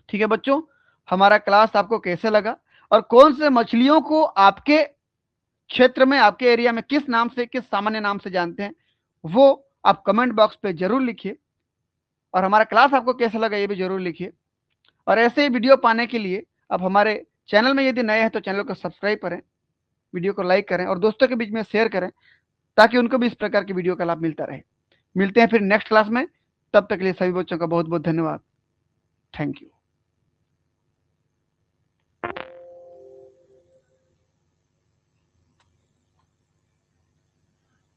A: ठीक है बच्चों, हमारा क्लास आपको कैसे लगा और कौन से मछलियों को आपके क्षेत्र में, आपके एरिया में किस नाम से, किस सामान्य नाम से जानते हैं, वो आप कमेंट बॉक्स पे जरूर लिखिए। और हमारा क्लास आपको कैसा लगा ये भी जरूर लिखिए। और ऐसे ही वीडियो पाने के लिए आप हमारे चैनल में यदि नए हैं तो चैनल को सब्सक्राइब करें, वीडियो को लाइक करें और दोस्तों के बीच में शेयर करें, ताकि उनको भी इस प्रकार की वीडियो का लाभ मिलता रहे। मिलते हैं फिर नेक्स्ट क्लास में, तब तक के लिए सभी बच्चों का बहुत बहुत धन्यवाद। Thank you.